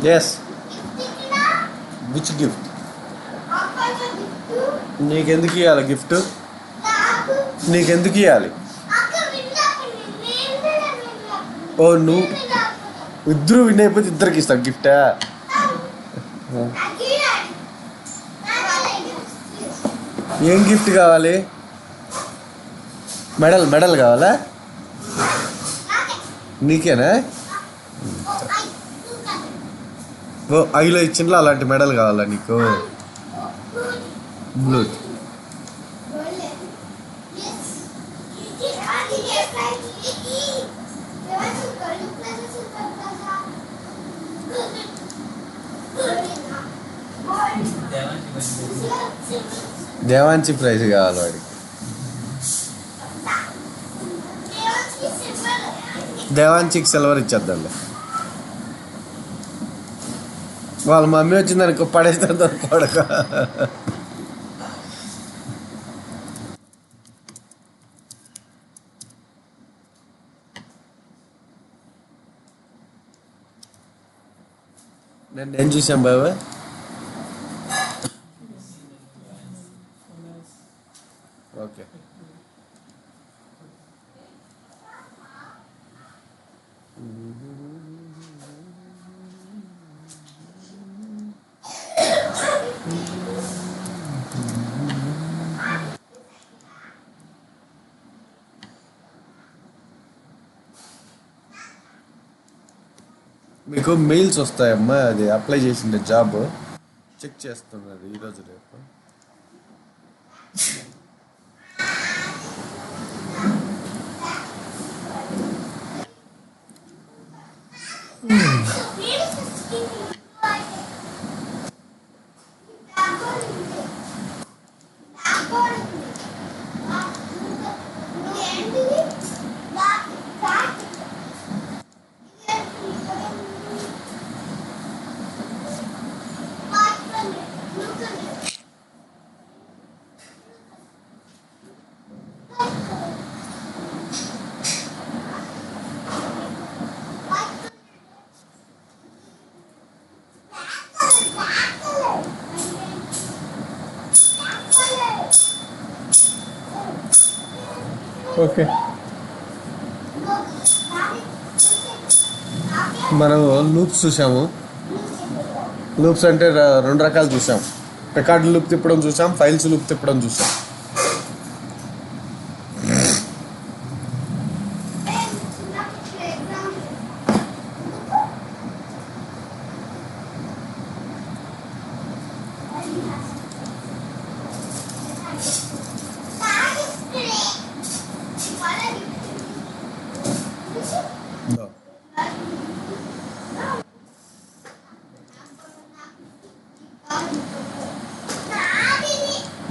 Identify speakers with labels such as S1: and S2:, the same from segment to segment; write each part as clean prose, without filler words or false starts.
S1: Yes. Which gift? నీకెందుకు ఇవ్వాలి gift? నీకెందుకు ఇవ్వాలి? ఓ నువ్వు ఇద్దరు విన్ అయిపోతే ఇద్దరికి ఇస్తాను గిఫ్టా? ఏం గిఫ్ట్ కావాలి? మెడల్ కావాలా? నీకేనా? ఓ ఐలో ఇచ్చిండ్లా అలాంటి మెడల్ కావాలా నీకు? బ్లూ. దేవాంచి ప్రైజ్ కావాలి వాడికి. దేవాంచికి సిల్వర్ ఇచ్చేద్దాంలే. వాళ్ళ మమ్మీ వచ్చిందనుకో పడేస్తుంది కొడక. నేను ఏం చూసాం బాబా? ఓకే. మీకు మెయిల్స్ వస్తాయమ్మా, అది అప్లై చేసిండే జాబ్ చెక్ చేస్తున్నది ఈరోజు రేపు. ఓకే, మనం లూప్స్ చూసాము. లూప్స్ అంటే రెండు రకాలు చూసాం. రికార్డు లూప్ తిప్పడం చూసాం, ఫైల్స్ లూప్ తిప్పడం చూసాం.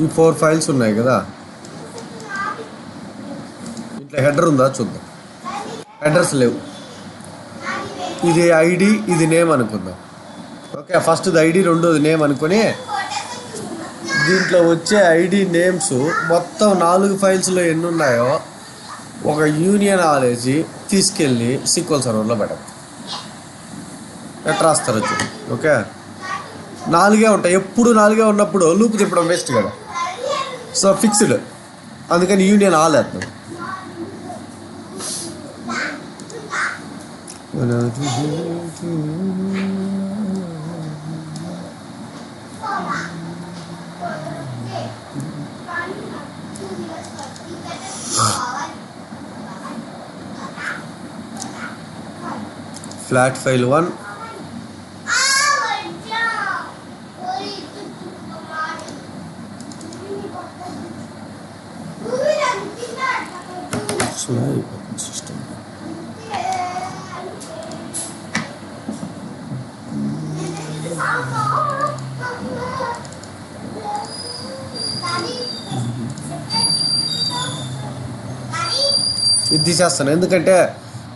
S1: ఈ 4 ఫైల్స్ ఉన్నాయి కదా, ఇట్లా హెడర్ ఉందా చూద్దాం. అడ్రస్ లేవు. ఇది ఐడి, ఇది నేమ్ అనుకుందాం. ఓకే, ఫస్ట్ది ఐడి, రెండోది నేమ్ అనుకొని దీంట్లో వచ్చే ఐడి నేమ్స్ మొత్తం 4 ఫైల్స్లో ఎన్ని ఉన్నాయో ఒక యూనియన్ ఆలేసి తీసుకెళ్ళి సీక్వెల్ సర్వర్లో పెట్టండి. ఎట్లా రాస్తారు వచ్చి? ఓకే, 4 ఉంటాయి. ఎప్పుడు 4 ఉన్నప్పుడు లూప్ తిప్పడం వేస్ట్ కదా, సో ఫిక్స్డ్. అందుకని యూనియన్ ఆల్ వేద్దాం. ఫ్లాట్ ఫైల్ 1, సిస్టమ్ ఇది తీసేస్తాను, ఎందుకంటే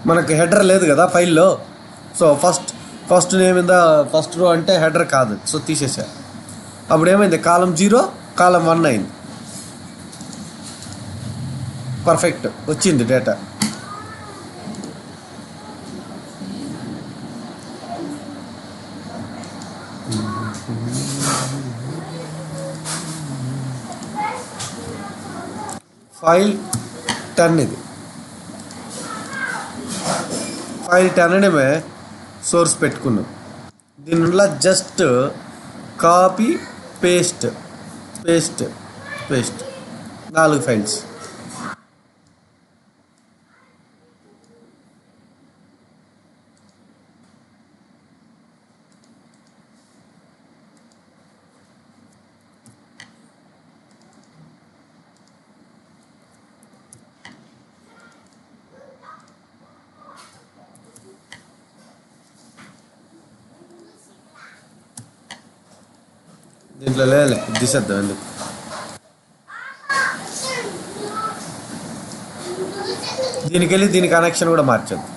S1: మనకు హెడర్ లేదు కదా ఫైల్లో. So first name in the first row అంటే హెడర్ కాదు, సో తీసేసా. అప్పుడు ఏమైంది, కాలం 0 కాలం 1 అయింది. పర్ఫెక్ట్ వచ్చింది డేటా. ఫైల్ 10 ఇది ఫైల్ 10 అనే సోర్స్ పెట్టుకున్నాం. దీనివల్ల just copy paste paste paste 4 files. దీంట్లో లేలే తీసేద్దాం ఎందుకు. దీనికి వెళ్ళి దీని కనెక్షన్ కూడా మార్చద్దు.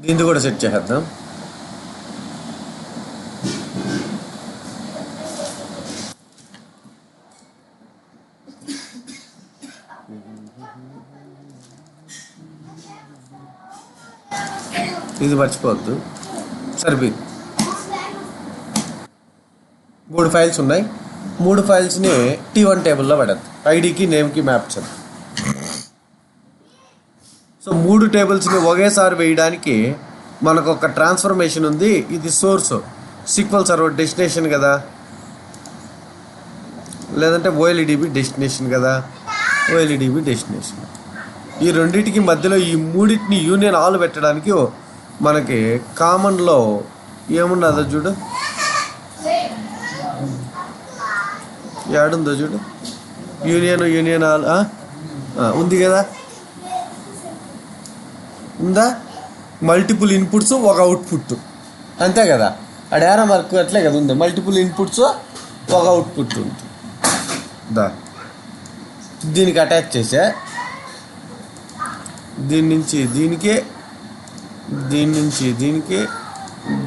S1: దీన్ని కూడా సెట్ చేసేద్దాం. ఇది మర్చిపోవద్దు. సరిపోయింది. 3 ఫైల్స్ ఉన్నాయి. 3 ఫైల్స్ని T1 టేబుల్లో పడద్దు. ఐడికి నేమ్కి మ్యాప్ చేద్దాం. సో 3 టేబుల్స్ని ఒకేసారి వేయడానికి మనకు ఒక ట్రాన్స్ఫర్మేషన్ ఉంది. ఇది సోర్స్ సీక్వెల్ సర్వర్ డెస్టినేషన్ కదా, లేదంటే ఓఎల్ఈడిబి డెస్టినేషన్ కదా. ఓఎల్ఈడిబి డెస్టినేషన్ ఈ రెండింటికి మధ్యలో ఈ మూడింటిని యూనియన్ ఆల్ పెట్టడానికి మనకి కామన్లో ఏమున్నదో చూడు, యాడుందో చూడు. యూనియన్ ఆల్ ఉంది కదా, ఉందా? మల్టిపుల్ ఇన్పుట్స్ ఒక అవుట్పుట్, అంతే కదా. అడేరా వర్క్ అట్లే కదా ఉంది. మల్టిపుల్ ఇన్పుట్స్ ఒక అవుట్పుట్ ఉంటుంది. దా దీనికి అటాచ్ చేసా, దీని నుంచి దీనికే, దీని నుంచి దీనికి,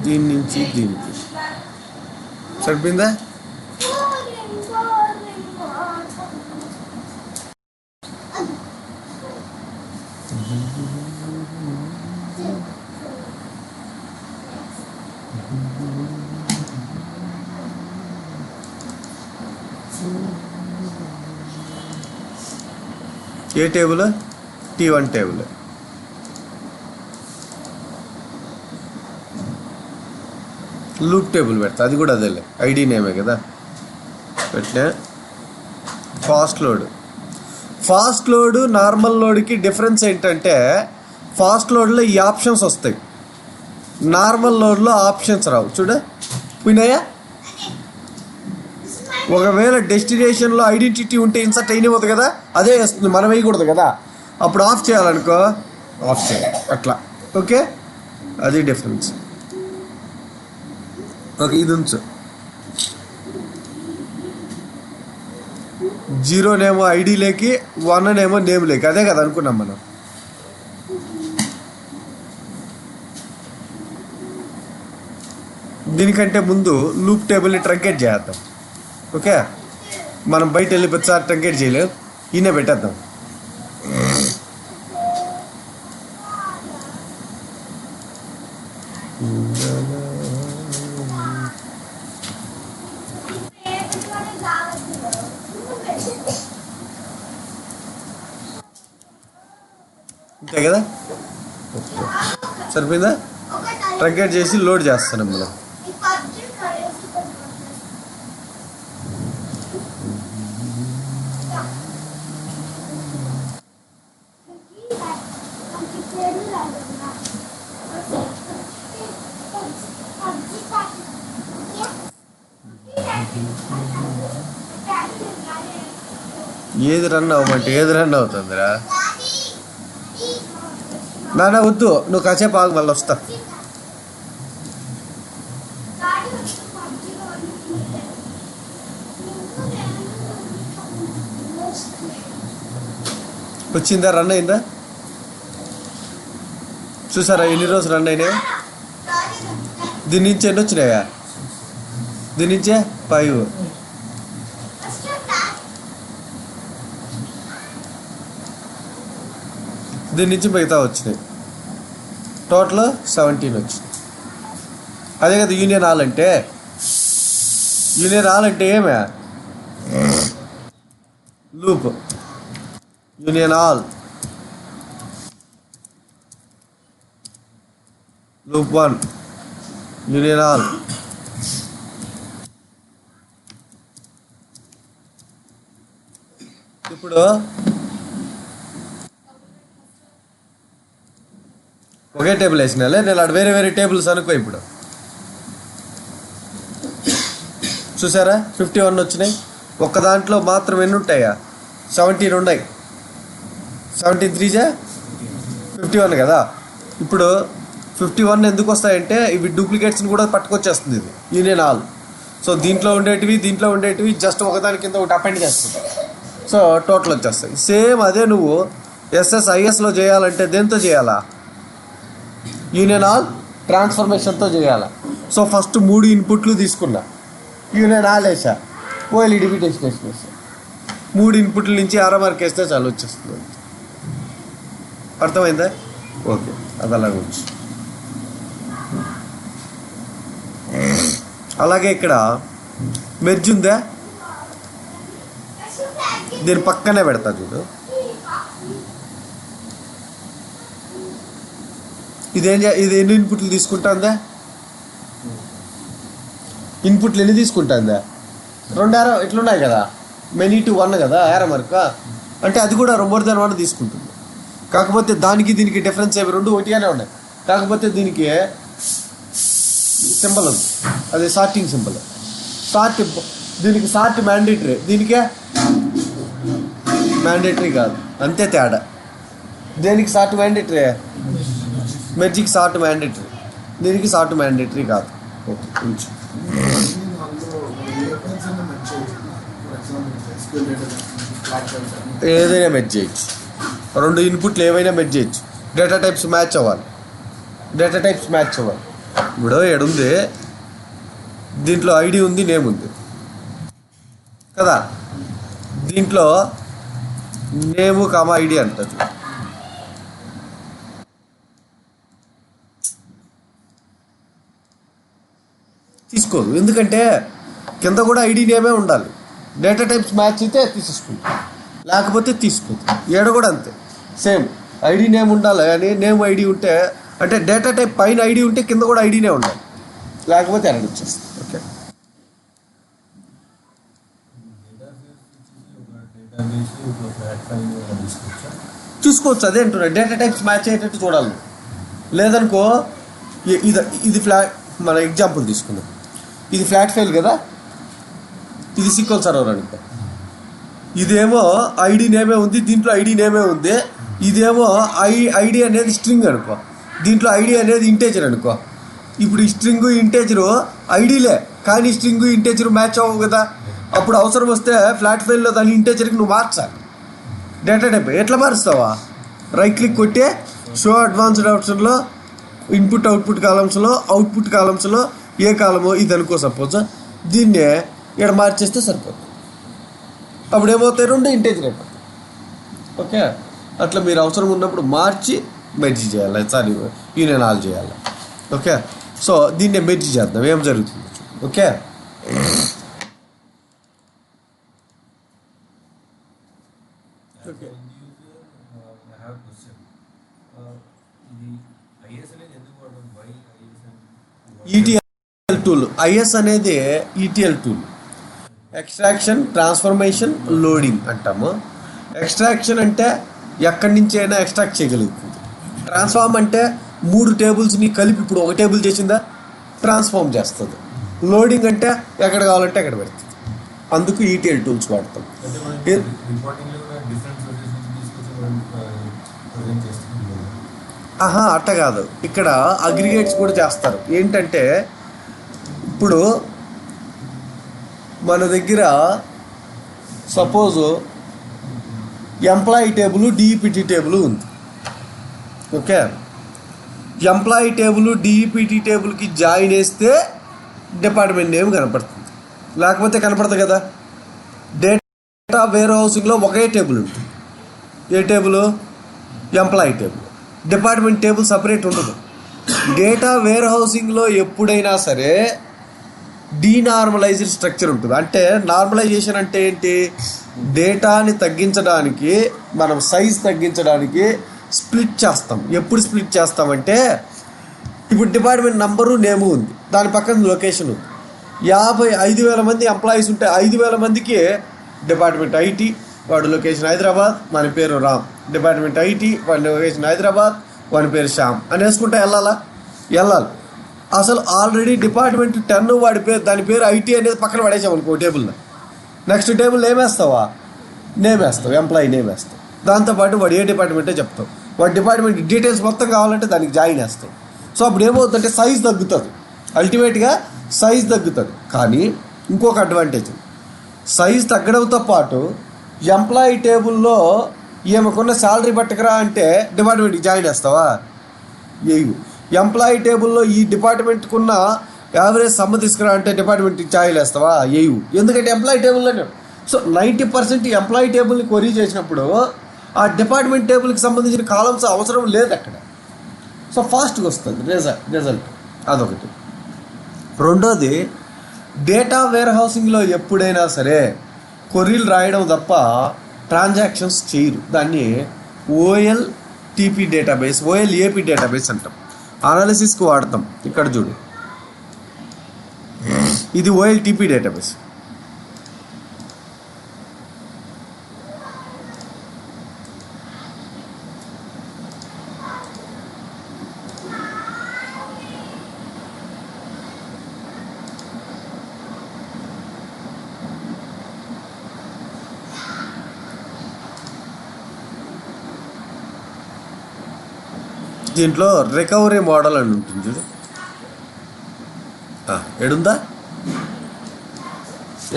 S1: దీని నుంచి దీనికి. సరిపోయిందా? ఏ టేబుల్? T1 table. లూప్ టేబుల్ పెడతా, అది కూడా అదేలే, ఐడి నేమే కదా పెట్టినా. ఫాస్ట్ లోడ్ నార్మల్ లోడ్కి డిఫరెన్స్ ఏంటంటే, ఫాస్ట్ లోడ్లో ఈ ఆప్షన్స్ వస్తాయి, నార్మల్ లోడ్లో ఆప్షన్స్ రావు. చూడ పోయినాయా? ఒకవేళ డెస్టినేషన్లో ఐడెంటిటీ ఉంటే ఇన్సర్ట్ అయినవద్దు కదా, అదే వేస్తుంది, మనం వేయకూడదు కదా. అప్పుడు ఆఫ్ చేయాలనుకో ఆఫ్ చేయాలి, అట్లా. ఓకే, అది డిఫరెన్స్. ఓకే, ఇది ఉంచు. 0 ఐడి లేకి, 1 నేమ్ లేకి, అదే కదా అనుకున్నాం మనం. దీనికంటే ముందు లూప్ టేబుల్ని ట్రంకేట్ చేద్దాం. ఓకే, మనం బయట వెళ్ళి ప్రతిసారి ట్రంకేట్ చేయలేం, ఈయనే పెట్టేద్దాం. అంతే కదా, సరిపోయిందా? ట్రంకేట్ చేసి లోడ్ చేస్తాను మనం. ఏది రన్ అవ్వమంటే ఏది రన్ అవుతుందిరా నాన్న? వద్దు, నువ్వు కాసేపు ఆగు, మళ్ళీ వస్తా. వచ్చిందా? రన్ అయిందా? చూసారా ఎన్ని రోజులు రన్ అయినాయి? దీని నుంచి ఎన్ని వచ్చినాయా? దీని నుంచే 5. దీని నుంచి మిగతా వచ్చినాయి. టోటల్ 17 వచ్చినాయి. అదే కదా యూనియన్ ఆల్ అంటే. యూనియన్ ఆల్ అంటే ఏమే? Loop. Union all, loop 1, union all. ఇప్పుడు ఒకే టేబుల్ వేసినాలే, నేను అక్కడ వేరే వేరే టేబుల్స్ అనుకో. ఇప్పుడు చూసారా 51 వచ్చినాయి. ఒక్క దాంట్లో మాత్రం ఎన్ని ఉంటాయా? 17 ఉన్నాయి. 17 3 51 కదా. ఇప్పుడు 51 ఎందుకు వస్తాయంటే ఇవి డూప్లికేట్స్ని కూడా పట్టుకొచ్చేస్తుంది ఇది యూనియన్ ఆల్. సో దీంట్లో ఉండేటివి జస్ట్ ఒకదాని కింద ఒకటి అపెండ్ చేస్తుంది. సో టోటల్ వచ్చేస్తాయి. సేమ్ అదే నువ్వు SSISలో చేయాలంటే దేంతో చేయాలా? యూనియన్ ఆల్ ట్రాన్స్ఫర్మేషన్తో చేయాలా. సో ఫస్ట్ 3 ఇన్పుట్లు తీసుకున్నా, యూనియన్ ఆల్ వేసా, ఓఎల్ఈడి టెస్ట్ వేసా. 3 ఇన్పుట్ల నుంచి ఆర్ఎంఆర్కి వేస్తే చాలు వచ్చేస్తుంది. అర్థమైందా? ఓకే, అది అలాగే వచ్చు. అలాగే ఇక్కడ మెర్జ్ ఉందా? దీని పక్కనే పెడతా చూడు. ఇది ఎన్ని ఇన్పుట్లు తీసుకుంటుందా? ఇన్పుట్లు ఎన్ని తీసుకుంటుందా? 2 యారో ఇట్లున్నాయి కదా, మెనీ టు 1 కదా యారమర్క్ అంటే అది కూడా మోర్ దెన్ 1 తీసుకుంటుంది. కాకపోతే దానికి దీనికి డిఫరెన్స్ ఏవి? 2 ఒకటిగానే ఉన్నాయి. కాకపోతే దీనికి సింబల్ ఉంది, అది సార్టింగ్ సింబల్. దీనికి సార్ట్ మ్యాండేటరీ, దీనికే మ్యాండేటరీ కాదు, అంతే తేడా. దేనికి సార్ట్ మ్యాండేటరీ? మెర్జికి సార్ట్ మ్యాండేటరీ, దీనికి సార్ట్ మ్యాండేటరీ కాదు. ఓకే, కొంచెం ఏదైనా మెర్జ్ చేయొచ్చు. 2 ఇన్పుట్లు ఏవైనా మెర్జ్ చేయొచ్చు. డేటా టైప్స్ మ్యాచ్ అవ్వాలి. ఇప్పుడు ఏడుంది, దీంట్లో ఐడి ఉంది, నేమ్ ఉంది కదా. దీంట్లో నేము కామా ఐడి అంటారు. తీసుకోదు, ఎందుకంటే కింద కూడా ఐడి నేమే ఉండాలి. డేటా టైప్స్ మ్యాచ్ అయితే తీసేసుకుంటాం, లేకపోతే తీసుకోదు. ఏడ కూడా అంతే, సేమ్ ఐడి నేమ్ ఉండాలి. కానీ నేమ్ ఐడి ఉంటే అంటే డేటా టైప్ పైన ఐడి ఉంటే కింద కూడా ఐడినే ఉండాలి, లేకపోతే ఎర్రర్ వచ్చేస్తుంది. ఓకే, చూసుకోవచ్చు. అదే అంటున్నా, డేటా టైప్స్ మ్యాచ్ అయ్యేటట్టు చూడాలి. లేదనుకో ఇది ఫ్లాట్, మన ఎగ్జాంపుల్ తీసుకుందాం. ఇది ఫ్లాట్ ఫైల్ కదా, ఇది SQL సర్వర్ అనుకో. ఇదేమో ఐడి నేమే ఉంది, దీంట్లో ఐడి నేమే ఉంది. ఇదేమో ఐడి అనేది స్ట్రింగ్ అనుకో, దీంట్లో ఐడి అనేది ఇంటేజర్ అనుకో. ఇప్పుడు ఈ స్ట్రింగ్ ఇంటేజరు ఐడీలే, కానీ స్ట్రింగ్ ఇంటేజర్ మ్యాచ్ అవ్వవు కదా. అప్పుడు అవసరం వస్తే ఫ్లాట్ ఫైల్లో దాని ఇంటేజర్కి నువ్వు మార్చాలి. డేటా టైప్ ఎట్లా మారుస్తావా? రైట్ క్లిక్ కొట్టే షో అడ్వాన్స్డ్ ఆప్షన్లో ఇన్పుట్ అవుట్పుట్ కాలమ్స్లో ఏ కాలమో ఇది అనుకో. సపోజ్ దీన్నే ఇక్కడ మార్చేస్తే సరిపోతుంది. అప్పుడు ఏమవుతాయి? 2 ఇంటేజర్ అయిపోతాయి. ఓకే, అట్లా మీరు అవసరం ఉన్నప్పుడు మార్చి మెర్జ్ చేయాలి, సారీ యూనియన్ ఆల్ చేయాలి. ఓకే, సో దీన్నే మెర్జ్ చేద్దాం, ఏం జరుగుతుంది. Okay, ETL tool. ఐఎస్ అనేది ETL tool, extraction, transformation, loading అంటాము. ఎక్స్ట్రాక్షన్ అంటే ఎక్కడి నుంచి అయినా ఎక్స్ట్రాక్ట్ చేయగలుగుతుంది. ట్రాన్స్ఫార్మ్ అంటే 3 టేబుల్స్ని కలిపి ఇప్పుడు ఒక టేబుల్ చేసిందా ట్రాన్స్ఫార్మ్ చేస్తుంది. లోడింగ్ అంటే ఎక్కడ కావాలంటే అక్కడ పెడుతుంది. అందుకు ఈటీఎల్ టూల్స్ వాడతాం. అట్ట కాదు, ఇక్కడ అగ్రిగేట్స్ కూడా చేస్తారు. ఏంటంటే ఇప్పుడు మన దగ్గర suppose employee table, DEPT table ఉంది. ఓకే, ఎంప్లాయీ టేబుల్ డిఈపిటి టేబుల్కి జాయిన్ వేస్తే డిపార్ట్మెంట్ నేమ్ కనపడుతుంది, లేకపోతే కనపడదు కదా. డేటా వేర్ హౌసింగ్లో ఒకే టేబుల్ ఉంటుంది. ఏ టేబుల్? Employee table. Department table separate ఉండదు. డేటా వేర్ హౌసింగ్లో ఎప్పుడైనా సరే డీనార్మలైజ్డ్ స్ట్రక్చర్ ఉంటుంది. అంటే నార్మలైజేషన్ అంటే ఏంటి? డేటాని తగ్గించడానికి, మనం సైజ్ తగ్గించడానికి స్ప్లిట్ చేస్తాం. ఎప్పుడు స్ప్లిట్ చేస్తామంటే, ఇప్పుడు డిపార్ట్మెంట్ నంబరు, నేము ఉంది, దాని పక్కన లొకేషన్ ఉంది. 55,000 మంది ఎంప్లాయీస్ ఉంటే 5,000 మందికి డిపార్ట్మెంట్ ఐటీ, వాడు లొకేషన్ హైదరాబాద్, వాని పేరు రామ్. డిపార్ట్మెంట్ ఐటీ, వాడి లొకేషన్ హైదరాబాద్, వాని పేరు శ్యామ్ అని వేసుకుంటే వెళ్ళాలి. అసలు ఆల్రెడీ డిపార్ట్మెంట్ 10 వాడి పేరు, దాని పేరు ఐటీ అనేది పక్కన పడేసామనుకో టేబుల్లో. నెక్స్ట్ టేబుల్ ఏమేస్తావా? నేమ్ వేస్తావు, ఎంప్లాయీ నేమ్ వేస్తావు. దాంతోపాటు వాడు ఏ డిపార్ట్మెంటే చెప్తావు. వాడి డిపార్ట్మెంట్ డీటెయిల్స్ మొత్తం కావాలంటే దానికి జాయిన్ వేస్తావు. సో అప్పుడు ఏమవుతుందంటే సైజ్ తగ్గుతుంది, అల్టిమేట్గా సైజ్ తగ్గుతుంది. కానీ ఇంకొక అడ్వాంటేజ్, సైజ్ తగ్గడంతో పాటు ఎంప్లాయీ టేబుల్లో ఈమెకున్న శాలరీ పట్టుకురా అంటే డిపార్ట్మెంట్కి జాయిన్ వేస్తావా? ఏయు. ఎంప్లాయీ టేబుల్లో ఈ డిపార్ట్మెంట్కి ఉన్న యావరేజ్ సమ్మ తీసుకురా అంటే డిపార్ట్మెంట్కి జాయిన్ వేస్తావా? ఏయు. ఎందుకంటే ఎంప్లాయీ టేబుల్లోనే. సో 90% ఎంప్లాయీ టేబుల్ని క్వరీ చేసినప్పుడు ఆ డిపార్ట్మెంట్ టేబుల్కి సంబంధించిన కాలమ్స్ అవసరం లేదు అక్కడ. సో ఫాస్ట్గా వస్తుంది రిజల్ట్. అదొకటి. రెండోది, డేటా వేర్ హౌసింగ్లో ఎప్పుడైనా సరే క్వరీలు రాయడం తప్ప ట్రాన్సాక్షన్స్ చేయరు. దాన్ని ఓఎల్టీపీ డేటాబేస్, ఓఎల్ఏపీ డేటాబేస్ అంటాం. అనాలిసిస్కి వాడతాం. ఇక్కడ చూడు, ఇది ఓఎల్టీపీ డేటాబేస్. దీంట్లో రికవరీ మోడల్ అని ఉంటుంది చూడు.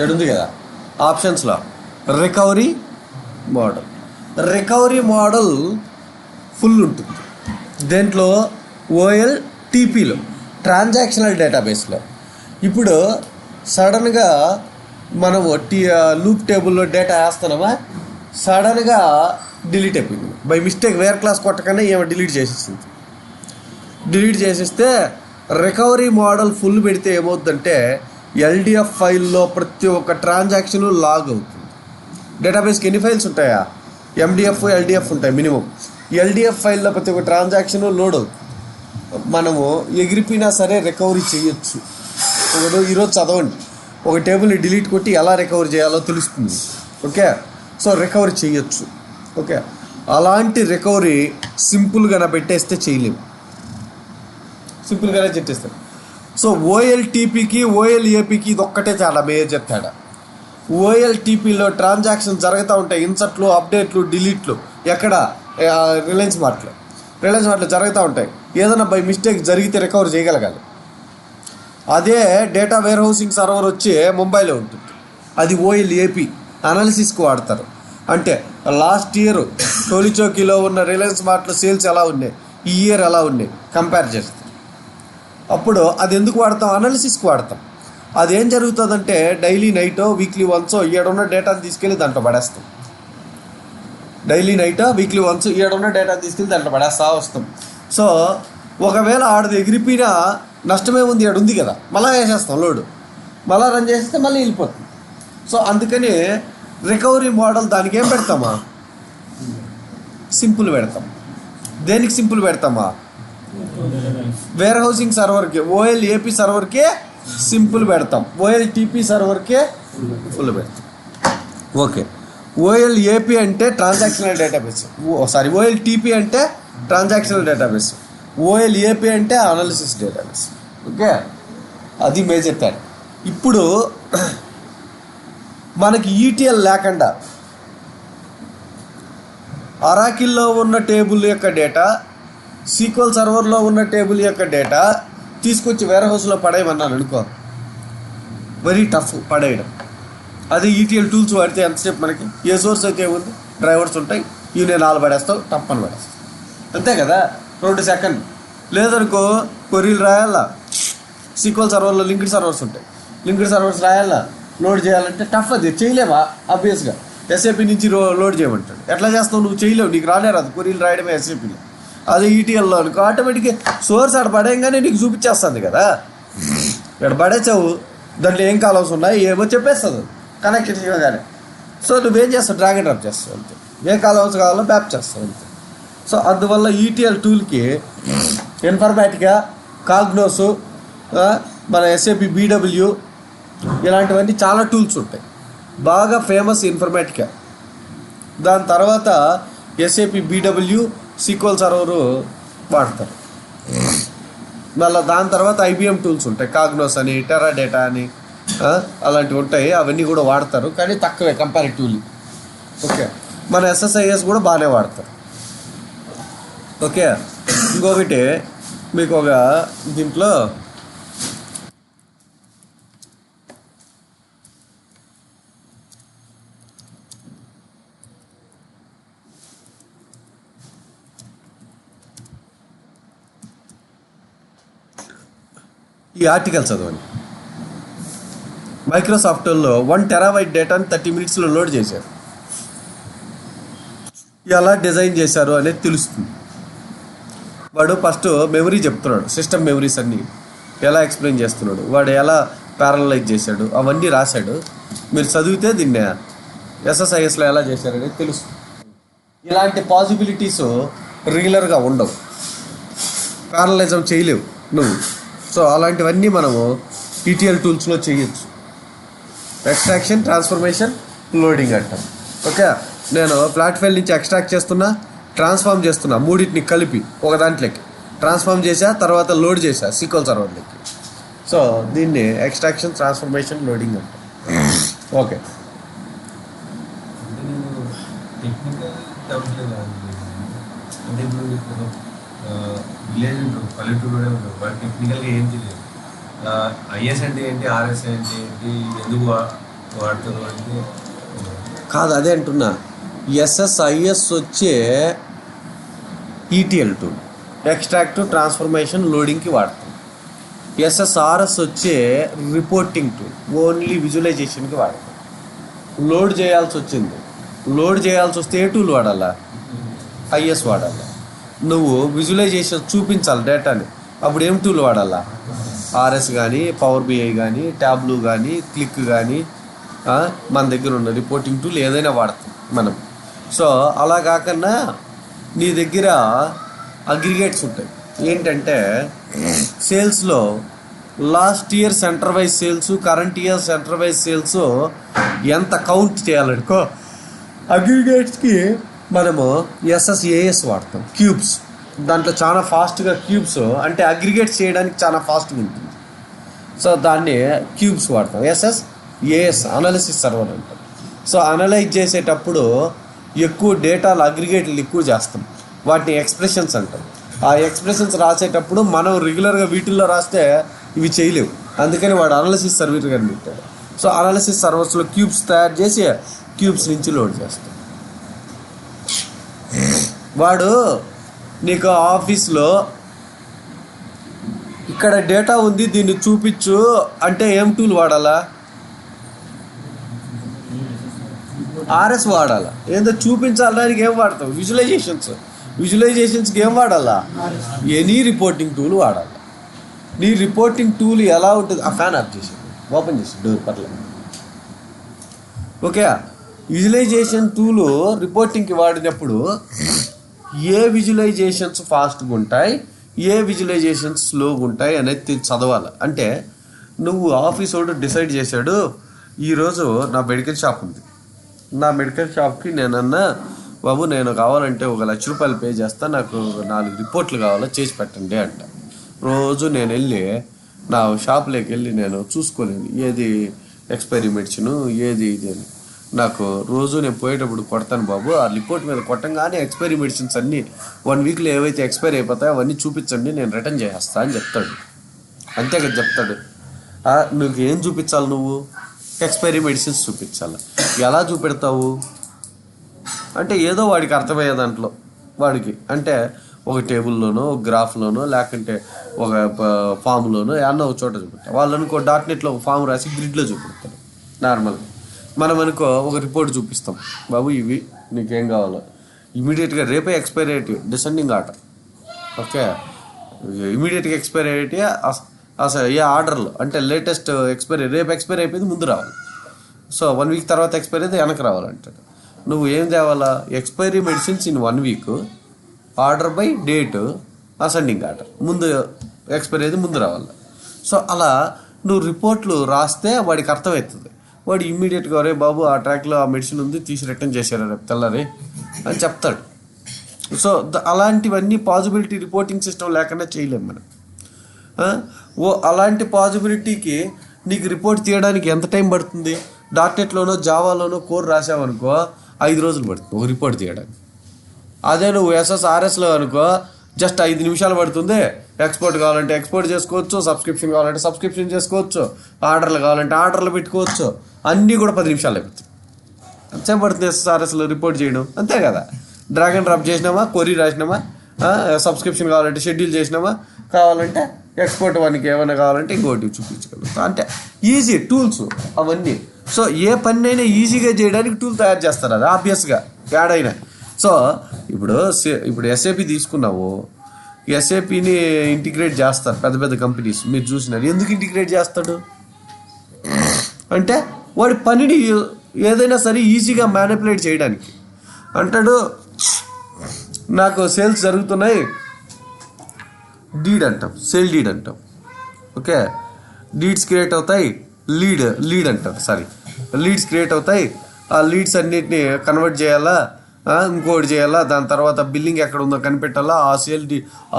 S1: ఏడుంది కదా ఆప్షన్స్లో, రికవరీ మోడల్ ఫుల్ ఉంటుంది. దేంట్లో? ఓఎల్టీపీలో, ట్రాన్సాక్షనల్ డేటాబేస్లో. ఇప్పుడు సడన్గా మనము లూప్ టేబుల్లో డేటా వేస్తున్నామా, సడన్గా డిలీట్ అయిపోయింది. బై మిస్టేక్ వేర్ క్లాస్ కొట్టకనే ఏమో డిలీట్ చేసేస్తే రికవరీ మోడల్ ఫుల్ పెడితే ఏమవుతుందంటే ఎల్డిఎఫ్ ఫైల్లో ప్రతి ఒక్క ట్రాన్సాక్షన్ లాగ్ అవుతుంది. డేటాబేస్కి ఎన్ని ఫైల్స్ ఉంటాయా? ఎండిఎఫ్, ఎల్డిఎఫ్ ఉంటాయి మినిమం. ఎల్డిఎఫ్ ఫైల్లో ప్రతి ఒక్క ట్రాన్సాక్షన్ లోడ్ అవుతుంది. మనము ఎగిరిపోయినా సరే రికవరీ చేయొచ్చు. ఈరోజు చదవండి, ఒక టేబుల్ని డిలీట్ కొట్టి ఎలా రికవరీ చేయాలో తెలుస్తుంది. ఓకే, సో రికవరీ చేయొచ్చు. ఓకే, అలాంటి రికవరీ సింపుల్గా పెట్టేస్తే చేయలేము, సింపుల్గానే చెప్పేస్తాం. సో ఓఎల్టీపీకి ఓఎల్ఏపీకి ఇది ఒక్కటే చాలా మేజర్ తేడా. ఓఎల్టీపీలో ట్రాన్సాక్షన్ జరుగుతూ ఉంటాయి, ఇన్సర్ట్లు, అప్డేట్లు, డిలీట్లు. ఎక్కడ? రిలయన్స్ మార్ట్లో జరుగుతూ ఉంటాయి. ఏదైనా బై మిస్టేక్ జరిగితే రికవర్ చేయగలగాలి. అదే డేటా వేర్ హౌసింగ్ సర్వర్ వచ్చి ముంబైలో ఉంటుంది, అది ఓఎల్ఏపీ అనాలిసిస్కి వాడతారు. అంటే లాస్ట్ ఇయర్ టోలీచౌకీలో ఉన్న రిలయన్స్ మార్ట్లో సేల్స్ ఎలా ఉన్నాయి, ఈ ఇయర్ ఎలా ఉన్నాయి కంపేర్ చేస్తాం. అప్పుడు అది ఎందుకు వాడతాం? అనాలిసిస్కి వాడతాం. అదేం జరుగుతుందంటే డైలీ నైటో వీక్లీ వన్సో ఏడున్న డేటాను తీసుకెళ్ళి దాంట్లో పడేస్తాం. ఏడున్న డేటాను తీసుకెళ్ళి దాంట్లో పడేస్తా వస్తాం. సో ఒకవేళ ఆడది ఎగిరిపోయినా నష్టమే ఉంది, ఉంది కదా, మళ్ళీ వేసేస్తాం లోడు, మళ్ళీ రన్ చేస్తే మళ్ళీ వెళ్ళిపోతుంది. సో అందుకని రికవరీ మోడల్ దానికి ఏం పెడతామా? సింపుల్ పెడతాం. దేనికి సింపుల్ పెడతామా? వేర్ హౌసింగ్ సర్వర్కి, ఓఎల్ఏపీ సర్వర్కే సింపుల్ పెడతాం, ఓఎల్టీపీ సర్వర్కే ఫుల్ పెడతాం. ఓకే, ఓఎల్ఏపీ అంటే ట్రాన్సాక్షనల్ డేటాబేస్, ఓఎల్టీపీ అంటే ట్రాన్సాక్షనల్ డేటాబేస్, ఓఎల్ఏపీ అంటే అనాలిసిస్ డేటాబేస్. ఓకే, అది మేజర్ తేడా. ఇప్పుడు మనకి ఈటీఎల్ లేకుండా అరాకిల్లో ఉన్న టేబుల్ యొక్క డేటా, సీక్వెల్ సర్వర్లో ఉన్న టేబుల్ యొక్క డేటా తీసుకొచ్చి వేర్ హౌస్లో పడేయమన్నాను అనుకో, వెరీ టఫ్ పడేయడం. అది ఈటీఎల్ టూల్స్ వాడితే ఎంతసేపు మనకి ఏ సోర్స్ అయితే ఉంది, డ్రైవర్స్ ఉంటాయి, యూనియన్ ఆల్ పడేస్తావు, టప్ అని పడేస్తావు, అంతే కదా. 2 సెకండ్. లేదనుకో కొరీలు రాయాలా, సీక్వెల్ సర్వర్లో లింక్డ్ సర్వర్స్ ఉంటాయి, లింక్డ్ సర్వర్స్ రాయాలా, లోడ్ చేయాలంటే టఫ్. అది చేయలేవా ఆబ్వియస్గా. ఎస్ఏపీ నుంచి లోడ్ చేయమంటాడు, ఎట్లా చేస్తావు నువ్వు? చేయలేవు, నీకు రాదు కొరీలు రాయడమే ఎస్ఏపీలో. అదే ఈటీఎల్లో అనుకో ఆటోమేటిక్గా సోర్స్ ఆడ పడేయంగానే నీకు చూపించేస్తుంది కదా. ఇక్కడ పడేసావు, దాంట్లో ఏం కాలమ్స్ ఉన్నాయి ఏమో చెప్పేస్తుంది కనెక్షన్ చేయగానే. సో నువ్వేం చేస్తావు? డ్రాగ్ అండ్ డ్రాప్ చేస్తావు అంతే. ఏ కాలమ్స్ కావాలో మ్యాప్ చేస్తావు అంతే. సో అందువల్ల ఈటీఎల్ టూల్కి ఇన్ఫర్మాటికా, కాగ్నోసు, మన ఎస్ఏపీ బీడబ్ల్యూ ఇలాంటివన్నీ చాలా టూల్స్ ఉంటాయి. బాగా ఫేమస్ ఇన్ఫర్మాటికా, దాని తర్వాత ఎస్ఏపీ బీడబ్ల్యూ, సీక్వెల్ సర్వరు వాడతారు. మళ్ళీ దాని తర్వాత ఐబిఎం టూల్స్ ఉంటాయి, కాగ్నోస్ అని, టెరాడేటా అని అలాంటివి ఉంటాయి. అవన్నీ కూడా వాడతారు కానీ తక్కువే కంపారిటివ్లీ. ఓకే, మన ఎస్ఎస్ఐఎస్ కూడా బాగానే వాడతారు. ఓకే, ఇంకొకటి మీకు ఒక దీంట్లో ఈ ఆర్టికల్ చదవండి. మైక్రోసాఫ్ట్లో 1 టెరాబైట్ డేటాని 30 మినిట్స్లో లోడ్ చేశారు. ఎలా డిజైన్ చేశారు అనేది తెలుస్తుంది. వాడు ఫస్ట్ మెమరీ చెప్తున్నాడు, సిస్టమ్ మెమరీస్ అన్నీ ఎలా ఎక్స్ప్లెయిన్ చేస్తున్నాడు, వాడు ఎలా ప్యారలైజ్ చేశాడు, అవన్నీ రాశాడు. మీరు చదివితే దీన్ని ఎస్ఎస్ఐఎస్లో ఎలా చేశారనేది తెలుస్తుంది. ఇలాంటి పాసిబిలిటీస్ రెగ్యులర్గా ఉండవు, ప్యారలైజం చేయలేవు నువ్వు. సో అలాంటివన్నీ మనము ఈటీఎల్ టూల్స్లో చేయొచ్చు. ఎక్స్ట్రాక్షన్, ట్రాన్స్ఫర్మేషన్, లోడింగ్ అంటాం. ఓకే, నేను ఫ్లాట్ ఫైల్ నుంచి ఎక్స్ట్రాక్ట్ చేస్తున్నా, ట్రాన్స్ఫార్మ్ చేస్తున్నా, మూడింటిని కలిపి ఒక దాంట్లోకి ట్రాన్స్ఫార్మ్ చేసా, తర్వాత లోడ్ చేసా సీక్వెల్ సర్వర్లోకి. సో దీన్ని ఎక్స్ట్రాక్షన్, ట్రాన్స్ఫర్మేషన్, లోడింగ్ అంటాం. ఓకే,
S2: అంటే ఇప్పుడు విలేజ్ ఉంటుంది, పల్లెటూరులోనే ఉంటుంది, వాటి టెక్నికల్గా ఏం తెలియదు. ఐఎస్ అంటే ఏంటి, ఆర్ఎస్ అంటే ఏంటి, ఎందుకు వాడుతారు అంటే
S1: కాదు, అదే అంటున్నా. ఎస్ఎస్ఐఎస్ వచ్చే ఈటీఎల్ టూల్ ఎక్స్ట్రాక్ట్, ట్రాన్స్ఫర్మేషన్, లోడింగ్కి వాడతాం. ఎస్ఎస్ఆర్ఎస్ వచ్చే రిపోర్టింగ్ టూల్ ఓన్లీ విజువలైజేషన్కి వాడతాం. లోడ్ చేయాల్సి వచ్చింది, లోడ్ చేయాల్సి వస్తే ఏ టూల్ వాడాలా? ఐఎస్ వాడాలా. నువ్వు విజువలైజేషన్ చూపించాలి డేటాని, అప్పుడు ఏం టూల్ వాడాలా? ఆర్ఎస్ కానీ, పవర్ బిఐ కానీ, ట్యాబ్లూ కానీ, క్లిక్ కానీ, మన దగ్గర ఉన్న రిపోర్టింగ్ టూల్ ఏదైనా వాడతాం మనం. సో అలా కాకుండా నీ దగ్గర అగ్రిగేట్స్ ఉంటాయి. ఏంటంటే సేల్స్లో last year centre wise sales, current year centre wise sales ఎంత కౌంట్ చేయాలనుకో, అగ్రిగేట్స్కి మనము ఎస్ఎస్ఏఎస్ వాడతాం. క్యూబ్స్, దాంట్లో చాలా ఫాస్ట్గా క్యూబ్స్ అంటే అగ్రిగేట్స్ చేయడానికి చాలా ఫాస్ట్గా ఉంటుంది. సో దాన్ని క్యూబ్స్ వాడతాం. ఎస్ఎస్ఏఎస్ అనాలిసిస్ సర్వర్ అంటాం. సో అనలైజ్ చేసేటప్పుడు ఎక్కువ డేటాలు అగ్రిగేట్లు ఎక్కువ చేస్తాం, వాటిని ఎక్స్ప్రెషన్స్ అంటాం. ఆ ఎక్స్ప్రెషన్స్ రాసేటప్పుడు మనం రెగ్యులర్గా వీటిల్లో రాస్తే ఇవి చేయలేవు, అందుకని వాడు అనాలిసిస్ సర్వర్ కానీ పెట్టాడు. సో అనాలిసిస్ సర్వర్స్లో క్యూబ్స్ తయారు చేసి క్యూబ్స్ నుంచి లోడ్ చేస్తాం. వాడు నీకు ఆఫీస్లో ఇక్కడ డేటా ఉంది దీన్ని చూపించు అంటే ఏం టూల్ వాడాలా? ఆర్ఎస్ వాడాలా. ఏందో చూపించాలడానికి ఏం వాడతాం? విజువలైజేషన్స్కి ఏం వాడాలా? ఎనీ రిపోర్టింగ్ టూల్ వాడాలి. నీ రిపోర్టింగ్ టూల్ ఎలా ఉంటుంది? ఆ ఫ్యాన్ ఆఫ్ చేసి ఓపెన్ చేసి డోర్ పర్లేదు. ఓకే, విజువలైజేషన్ టూలు రిపోర్టింగ్కి వాడినప్పుడు ఏ విజువలైజేషన్స్ ఫాస్ట్గా ఉంటాయి, ఏ విజువలైజేషన్స్ స్లోగా ఉంటాయి అనేది చదవాలి. అంటే నువ్వు ఆఫీస్ వాడు డిసైడ్ చేశాడు, ఈరోజు నా మెడికల్ షాప్ ఉంది, నా మెడికల్ షాప్కి నేనన్నా బాబు నేను కావాలంటే 1,00,000 రూపాయలు పే చేస్తా, నాకు 4 రిపోర్ట్లు కావాలా చేసి పెట్టండి అంట. రోజు నేను వెళ్ళి నా షాప్లోకి వెళ్ళి నేను చూసుకోలేను ఏది ఎక్స్పైరీ మెడిసిన్ ఏది ఇది అని. నాకు రోజు నేను పోయేటప్పుడు కొడతాను బాబు, ఆ రిపోర్ట్ మీద కొట్టంగానే ఎక్స్పైరీ మెడిసిన్స్ అన్నీ 1 వీక్లో ఏవైతే ఎక్స్పైరీ అయిపోతాయో అవన్నీ చూపించండి, నేను రిటర్న్ చేసేస్తా అని చెప్తాడు. అంతే కదా చెప్తాడు. నువ్వు ఏం చూపించాలి, నువ్వు ఎక్స్పైరీ మెడిసిన్స్ చూపించాలి. ఎలా చూపెడతావు అంటే ఏదో వాడికి అర్థమయ్యే దాంట్లో వాడికి, అంటే ఒక టేబుల్లోనో ఒక గ్రాఫ్లోనో లేకుంటే ఒక ఫామ్లోనో ఏమన్నా ఒక చోట చూపెడతారు. వాళ్ళు అనుకో .NETలో ఒక ఫామ్ రాసి గ్రిడ్లో చూపెడతారు నార్మల్గా. మనం అనుకో ఒక రిపోర్ట్ చూపిస్తాం, బాబు ఇవి నీకేం కావాలో ఇమీడియట్గా రేపే ఎక్స్పైరీ అయ్యేటి డిసెండింగ్ ఆర్డర్. ఓకే, ఇమీడియట్గా ఎక్స్పైరీ అయ్యేటి అసలు ఏ ఆర్డర్లో అంటే లేటెస్ట్ ఎక్స్పైరీ రేపు ఎక్స్పైరీ అయిపోయింది ముందు రావాలి. సో 1 వీక్ తర్వాత ఎక్స్పైరీ అయితే వెనక్కి రావాలంటాడు. నువ్వు ఏం తేవాలా, expiry medicines in 1 week, order by date, ascending order, ముందు ఎక్స్పైరీ అయితే ముందు రావాలి. సో అలా నువ్వు రిపోర్ట్లు రాస్తే వాడికి అర్థమవుతుంది. వాడు ఇమ్మీడియట్గా రే బాబు ఆ ట్రాక్లో ఆ మెడిసిన్ ఉంది తీసి రిటర్న్ చేశారా రేపు తెల్లారి అని చెప్తాడు. సో అలాంటివన్నీ పాజిబిలిటీ రిపోర్టింగ్ సిస్టమ్ లేకుండా చేయలేము మనం. అలాంటి పాజిబిలిటీకి నీకు రిపోర్ట్ తీయడానికి ఎంత టైం పడుతుంది? .NETలోనో జావాలోనో కోడ్ రాసావనుకో 5 రోజులు పడుతుంది ఒక రిపోర్ట్ తీయడానికి. అదే నువ్వు SSRSలో అనుకో జస్ట్ 5 నిమిషాలు పడుతుంది. ఎక్స్పోర్ట్ కావాలంటే ఎక్స్పోర్ట్ చేసుకోవచ్చు, సబ్స్క్రిప్షన్ కావాలంటే సబ్స్క్రిప్షన్ చేసుకోవచ్చు, ఆర్డర్లు కావాలంటే ఆర్డర్లు పెట్టుకోవచ్చు, అన్నీ కూడా 10 నిమిషాలు అయిపోతుంది. అంతే పడుతుంది SSRSలో రిపోర్ట్ చేయడం, అంతే కదా. డ్రాగ్ అండ్ డ్రాప్ చేసినామా, కొరీ రాసినామా, సబ్స్క్రిప్షన్ కావాలంటే షెడ్యూల్ చేసినామా, కావాలంటే ఎక్స్పోర్ట్ వానికి ఏమైనా కావాలంటే ఇంకోటి చూపించగలుగుతాం. అంటే ఈజీ టూల్స్ అవన్నీ. సో ఏ పని అయినా ఈజీగా చేయడానికి టూల్ తయారు చేస్తారు, అది ఆబ్వియస్గా యాడైనా. సో ఇప్పుడు SAP తీసుకున్నావు, SAPని ఇంటిగ్రేట్ చేస్తారు పెద్ద పెద్ద కంపెనీస్, మీరు చూసినారు. ఎందుకు ఇంటిగ్రేట్ చేస్తాడు అంటే వాడి పనిని ఏదైనా సరే ఈజీగా మ్యానిపులేట్ చేయడానికి. అంటాడు నాకు సేల్స్ జరుగుతున్నాయి, డీడ్ అంటాం, సేల్ డీడ్ అంటాం. ఓకే, డీడ్స్ క్రియేట్ అవుతాయి, లీడ్ అంటారు, లీడ్స్ క్రియేట్ అవుతాయి. ఆ లీడ్స్ అన్నిటిని కన్వర్ట్ చేయాలా, ఇంకోటి చేయాలా, దాని తర్వాత బిల్లింగ్ ఎక్కడ ఉందో కనిపెట్టాలా,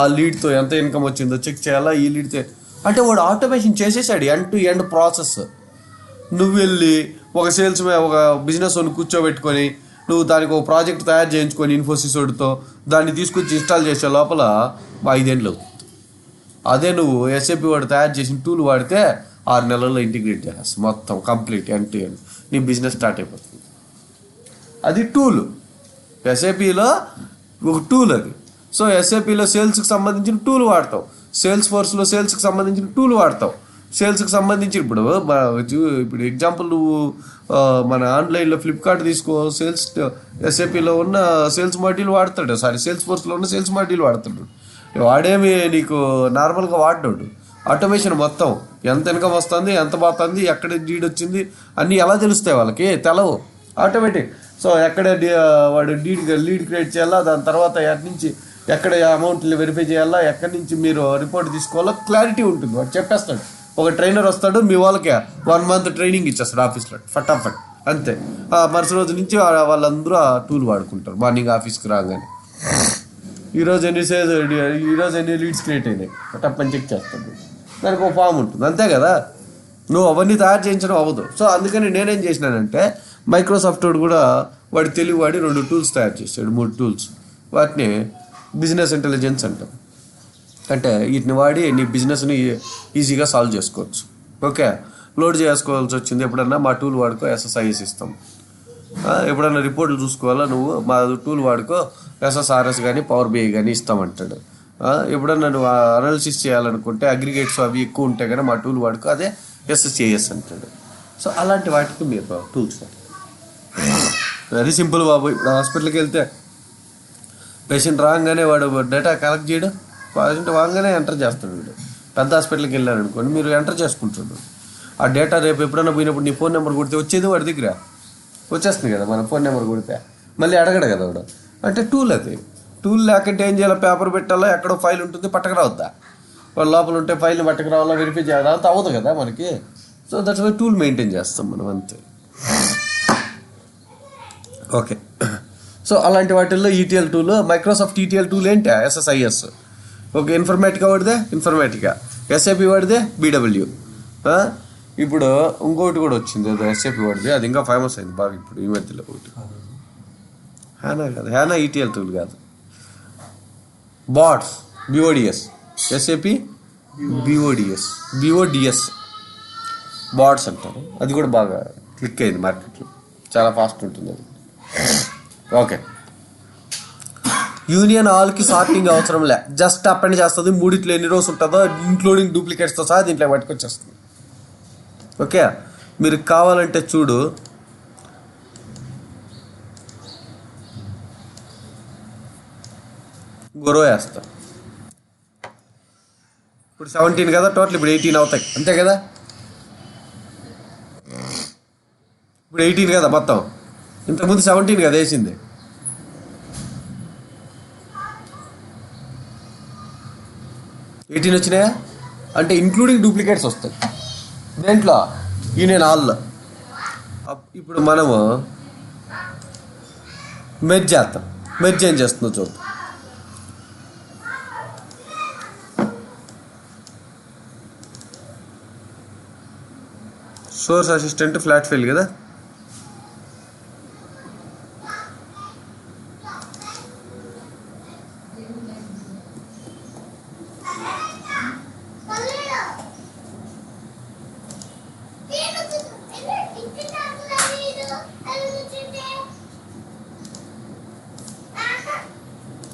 S1: ఆ లీడ్తో ఎంత ఇన్కమ్ వచ్చిందో చెక్ చేయాలా, ఈ లీడ్తో. అంటే వాడు ఆటోమేషన్ చేసేసాడు ఎండ్ టు ఎండ్ ప్రాసెస్. నువ్వు వెళ్ళి ఒక ఒక బిజినెస్ ఓన్ కూర్చోబెట్టుకొని నువ్వు దానికి ఒక ప్రాజెక్ట్ తయారు చేయించుకొని ఇన్ఫోసిస్ వాడితో దాన్ని తీసుకొచ్చి ఇన్స్టాల్ చేసే లోపల 5 ఏళ్ళు అవుతుంది. అదే నువ్వు SAP వాడు తయారు చేసిన టూల్ వాడితే 6 నెలల్లో ఇంటిగ్రేట్ చేసేస్తావు మొత్తం కంప్లీట్ ఎండ్ టు ఎండ్, నీ బిజినెస్ స్టార్ట్ అయిపోతుంది. అది టూల్, SAPలో ఒక టూల్ అది. సో SAPలో సేల్స్కి సంబంధించిన టూల్ వాడతావు, సేల్స్ ఫోర్స్లో సేల్స్కి సంబంధించిన టూల్ వాడతావు. సేల్స్కి సంబంధించి ఇప్పుడు ఎగ్జాంపుల్ నువ్వు మన ఆన్లైన్లో ఫ్లిప్కార్ట్ తీసుకో, SAPలో ఉన్న సేల్స్ మాడ్యూల్ వాడతాడు, సేల్స్ ఫోర్స్లో ఉన్న సేల్స్ మాడ్యూల్ వాడతాడు. వాడేమి నీకు నార్మల్గా వాడ్డాడు. ఆటోమేషన్ మొత్తం ఎంత ఇన్కమ్ వస్తుంది, ఎంత పోతుంది, ఎక్కడ డీడ్ వచ్చింది అన్నీ ఎలా తెలుస్తాయి వాళ్ళకి, తెలవు ఆటోమేటిక్. సో ఎక్కడ వాడు లీడ్ క్రియేట్ చేయాలా, దాని తర్వాత ఎక్కడి నుంచి ఎక్కడ అమౌంట్లు వెరిఫై చేయాలా, ఎక్కడి నుంచి మీరు రిపోర్ట్ తీసుకోవాలో క్లారిటీ ఉంటుంది. వాడు చెప్పేస్తాడు. ఒక ట్రైనర్ వస్తాడు, మీ వాళ్ళకి 1 మంత్ ట్రైనింగ్ ఇచ్చేస్తాడు ఆఫీస్లో, ఫటాఫట్ అంతే. మరుసటి రోజు నుంచి వాళ్ళందరూ ఆ టూల్ వాడుకుంటారు. మార్నింగ్ ఆఫీస్కి రాగానే ఈరోజు ఎన్ని లీడ్స్ క్రియేట్ అయినాయి ఫటాఫట్ చెక్ చేస్తాడు. దానికి ఒక ఫామ్ ఉంటుంది, అంతే కదా. నువ్వు అవన్నీ తయారు చేయించడం అవ్వదు. సో అందుకని నేనేం చేసినానంటే మైక్రోసాఫ్ట్ కూడా వాడి తెలివివాడి 2 టూల్స్ తయారు చేశాడు, 3 టూల్స్. వాటిని బిజినెస్ ఇంటెలిజెన్స్ అంటాం. అంటే వీటిని వాడి నీ బిజినెస్ని ఈజీగా సాల్వ్ చేసుకోవచ్చు. ఓకే, లోడ్ చేసుకోవాల్సి వచ్చింది ఎప్పుడన్నా మా టూల్ వాడుకో, SSIS ఇస్తాం. ఎప్పుడన్నా రిపోర్ట్లు చూసుకోవాలా నువ్వు మా టూల్ వాడుకో, SSRS కానీ పవర్ BI కానీ ఇస్తామంటాడు. ఎప్పుడన్నా నువ్వు అనాలిసిస్ చేయాలనుకుంటే అగ్రిగేట్స్ అవి ఎక్కువ ఉంటాయి కానీ మా టూల్ వాడుకో, అదే SSAS అంటాడు. సో అలాంటి వాటికి మీరు టూల్స్ వెరీ సింపుల్ బాబు. ఇప్పుడు హాస్పిటల్కి వెళ్తే పేషెంట్ రాగానే వాడు డేటా కలెక్ట్ చేయడం, పేషెంట్ రాగానే ఎంటర్ చేస్తాడు. వీడు పెద్ద హాస్పిటల్కి వెళ్ళారనుకోండి, మీరు ఎంటర్ చేసుకుంటాడు. ఆ డేటా రేపు ఎప్పుడైనా పోయినప్పుడు నీ ఫోన్ నెంబర్ కొడితే వచ్చేది వాడి దగ్గర వచ్చేస్తుంది కదా. మన ఫోన్ నెంబర్ కొడితే మళ్ళీ అడగడు కదా వాడు. అంటే టూల్ అది. టూల్ లేకుంటే ఏం చేయాలి, పేపర్ పెట్టాలా, ఎక్కడో ఫైల్ ఉంటుంది పట్టకరావద్దా, వాళ్ళ లోపల ఉంటే ఫైల్ని పట్టకరావాలా, వెరిఫై చేయాలి, అంత అవ్వదు కదా మనకి. So that's why tool maintain చేస్తాం మనం, అంతే. ఓకే, సో అలాంటి వాటిల్లో ETL tool, Microsoft ETL tool ఏంటి, SSIS. ఓకే, ఇన్ఫర్మేటికా వాడిదే ఇన్ఫర్మేటికా, ఎస్ఏపి వాడితే బీడబ్ల్యూ. ఇప్పుడు ఇంకోటి కూడా వచ్చింది ఏదో ఎస్ఏపి వాడిది, అది ఇంకా ఫేమస్ అయింది బాగా ఇప్పుడు ఈ మధ్యలో. ఒకటి హ్యానా కాదు, హ్యానా ఈటీఎల్ టూల్ కాదు, బాట్స్, బిఓడిఎస్. ఎస్ఏపి బిఓడిఎస్ బాట్స్ అంటారు. అది కూడా బాగా క్లిక్ అయింది మార్కెట్లో, చాలా ఫాస్ట్ ఉంటుంది అది. ఓకే, యూనియన్ ఆల్కి సార్టింగ్ అవసరం లే, జస్ట్ అపెండ్ చేస్తుంది. మూడిట్లో ఎన్ని రోజు ఉంటుందో ఇంక్లూడింగ్ డూప్లికేట్స్తో సహా దీంట్లో పట్టుకొచ్చేస్తుంది. ఓకే, మీరు కావాలంటే చూడు, గొరవ వేస్తా. ఇప్పుడు 17 కదా టోటల్, ఇప్పుడు 18 అవుతాయి అంతే కదా. ఇప్పుడు 18 కదా మొత్తం, ఇంతకుముందు 17 కదా వేసింది. వచ్చినాయా అంటే ఇంక్లూడింగ్ డూప్లికేట్స్ వస్తాయి దేంట్లో, యూనియన్ ఆల్లో. ఇప్పుడు మనము మెర్జ్ చేస్తాం. మెర్జ్ ఏం చేస్తుందో చూద్దాం. సోర్స్ అసిస్టెంట్ ఫ్లాట్ ఫైల్ కదా,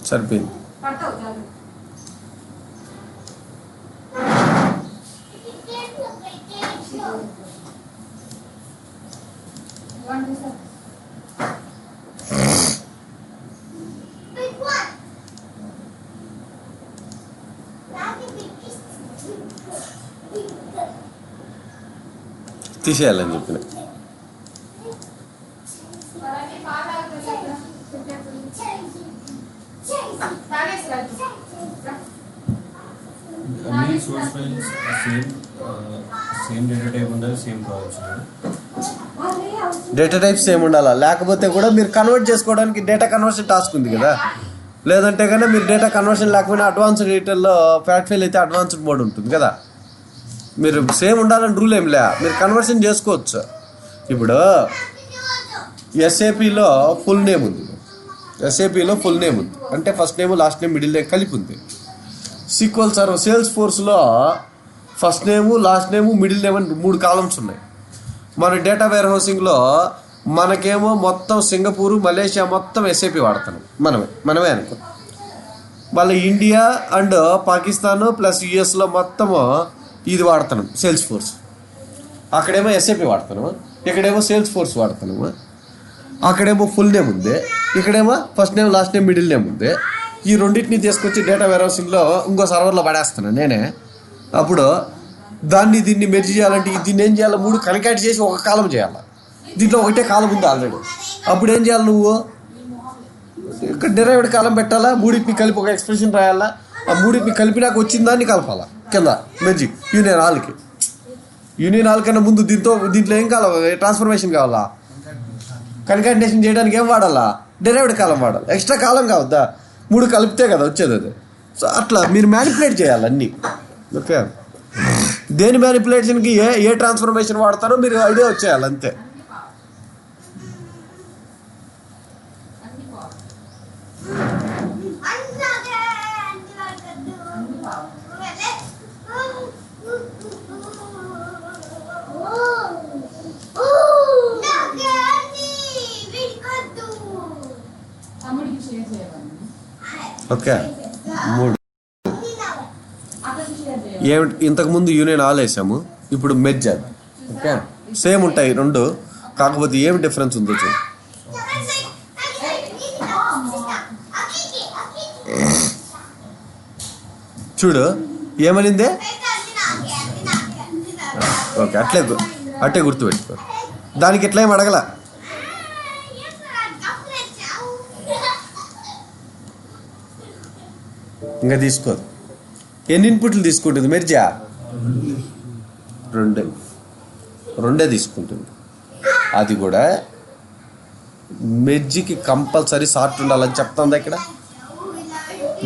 S1: సరిపోయింది. తీసేయాలని చెప్పిన.
S2: అన్ని source files same data type ఉండాలి, సేమ్ కావచ్చు.
S1: డేటా టైప్ సేమ్ ఉండాలా, లేకపోతే కూడా మీరు కన్వర్ట్ చేసుకోవడానికి డేటా కన్వర్షన్ టాస్క్ ఉంది కదా. లేదంటే కానీ మీరు డేటా కన్వర్షన్ లేకపోయినా అడ్వాన్స్డ్ డీటెయిల్లో ఫ్లాట్ ఫైల్ అయితే అడ్వాన్స్డ్ మోడ్ ఉంటుంది కదా. మీరు సేమ్ ఉండాలని రూల్ ఏం లే, మీరు కన్వర్షన్ చేసుకోవచ్చు. ఇప్పుడు ఎస్ఏపిలో ఫుల్ నేమ్ ఉంది, ఎస్ఏపిలో ఫుల్ నేమ్ ఉంది అంటే first name last name middle name కలిపి ఉంది. సీక్వెల్ సర్వర్ సేల్స్ ఫోర్స్లో first name last name middle name అని 3 కాలమ్స్ ఉన్నాయి. మన డేటా వేర్ హౌసింగ్లో మనకేమో మొత్తం సింగపూరు మలేషియా మొత్తం ఎస్ఏపి వాడతాం మనమే అనుకో. మళ్ళీ ఇండియా అండ్ పాకిస్తాన్ ప్లస్ యుఎస్లో మొత్తము ఇది వాడుతున్నాం సేల్స్ ఫోర్స్. అక్కడేమో ఎస్ఏపి వాడుతున్నాము, ఇక్కడేమో సేల్స్ ఫోర్స్ వాడుతున్నాము. అక్కడేమో ఫుల్ నేమ్ ఉంది, ఇక్కడేమో first name last name middle name ఉంది. ఈ రెండింటిని తీసుకొచ్చి డేటా వేర్ హౌసింగ్లో ఇంకో సర్వర్లో పడేస్తున్నాను నేనే. అప్పుడు దీన్ని మెర్జ్ చేయాలంటే దీన్ని ఏం చేయాలి, 3 కనెక్ట్ చేసి ఒక కాలం చేయాలి. దీంట్లో ఒకటే కాలం ఉంది ఆల్రెడీ. అప్పుడు ఏం చేయాలి, నువ్వు ఇక్కడ డెరైవ్డ్ కాలం పెట్టాలా, 3ని కలిపి ఒక ఎక్స్ప్రెషన్ రాయాలా. ఆ 3ని కలిపినాక వచ్చిన దాన్ని కలపాలా కింద మెర్జ్. యూనియన్ ఆల్ కన్నా ముందు దీంట్లో ఏం కావాలి, ట్రాన్స్ఫర్మేషన్ కావాలా, కన్కాటినేషన్ చేయడానికి ఏం వాడాలా, డెరైవ్డ్ కాలం వాడాలి. ఎక్స్ట్రా కాలం కావద్దా, 3 కలిపితే కదా వచ్చేది అది. సో అట్లా మీరు మ్యానిపులేట్ చేయాలి అన్నీ. ఓకే, దేని మ్యానిపులేషన్కి ఏ ట్రాన్స్ఫర్మేషన్ వాడతారో మీరు ఐడియా వచ్చేయాలి అంతే. ఓకే, 3 ఇంతకుముందు యూనియన్ ఆల్ వేసాము, ఇప్పుడు మెర్జ్. ఓకే, సేమ్ ఉంటాయి 2, కాకపోతే ఏం డిఫరెన్స్ ఉందో చూడు. చూడు ఏమనిందే. ఓకే, అట్లే గుర్తుపెట్టుకో. దానికి ఎట్లా ఏం అడగల. ఇంకా తీసుకోదు. ఎన్ని ఇన్పుట్లు తీసుకుంటుంది మెర్జా? 2 తీసుకుంటుంది. అది కూడా మెర్జికి కంపల్సరీ సార్ట్ ఉండాలని చెప్తుంది ఇక్కడ.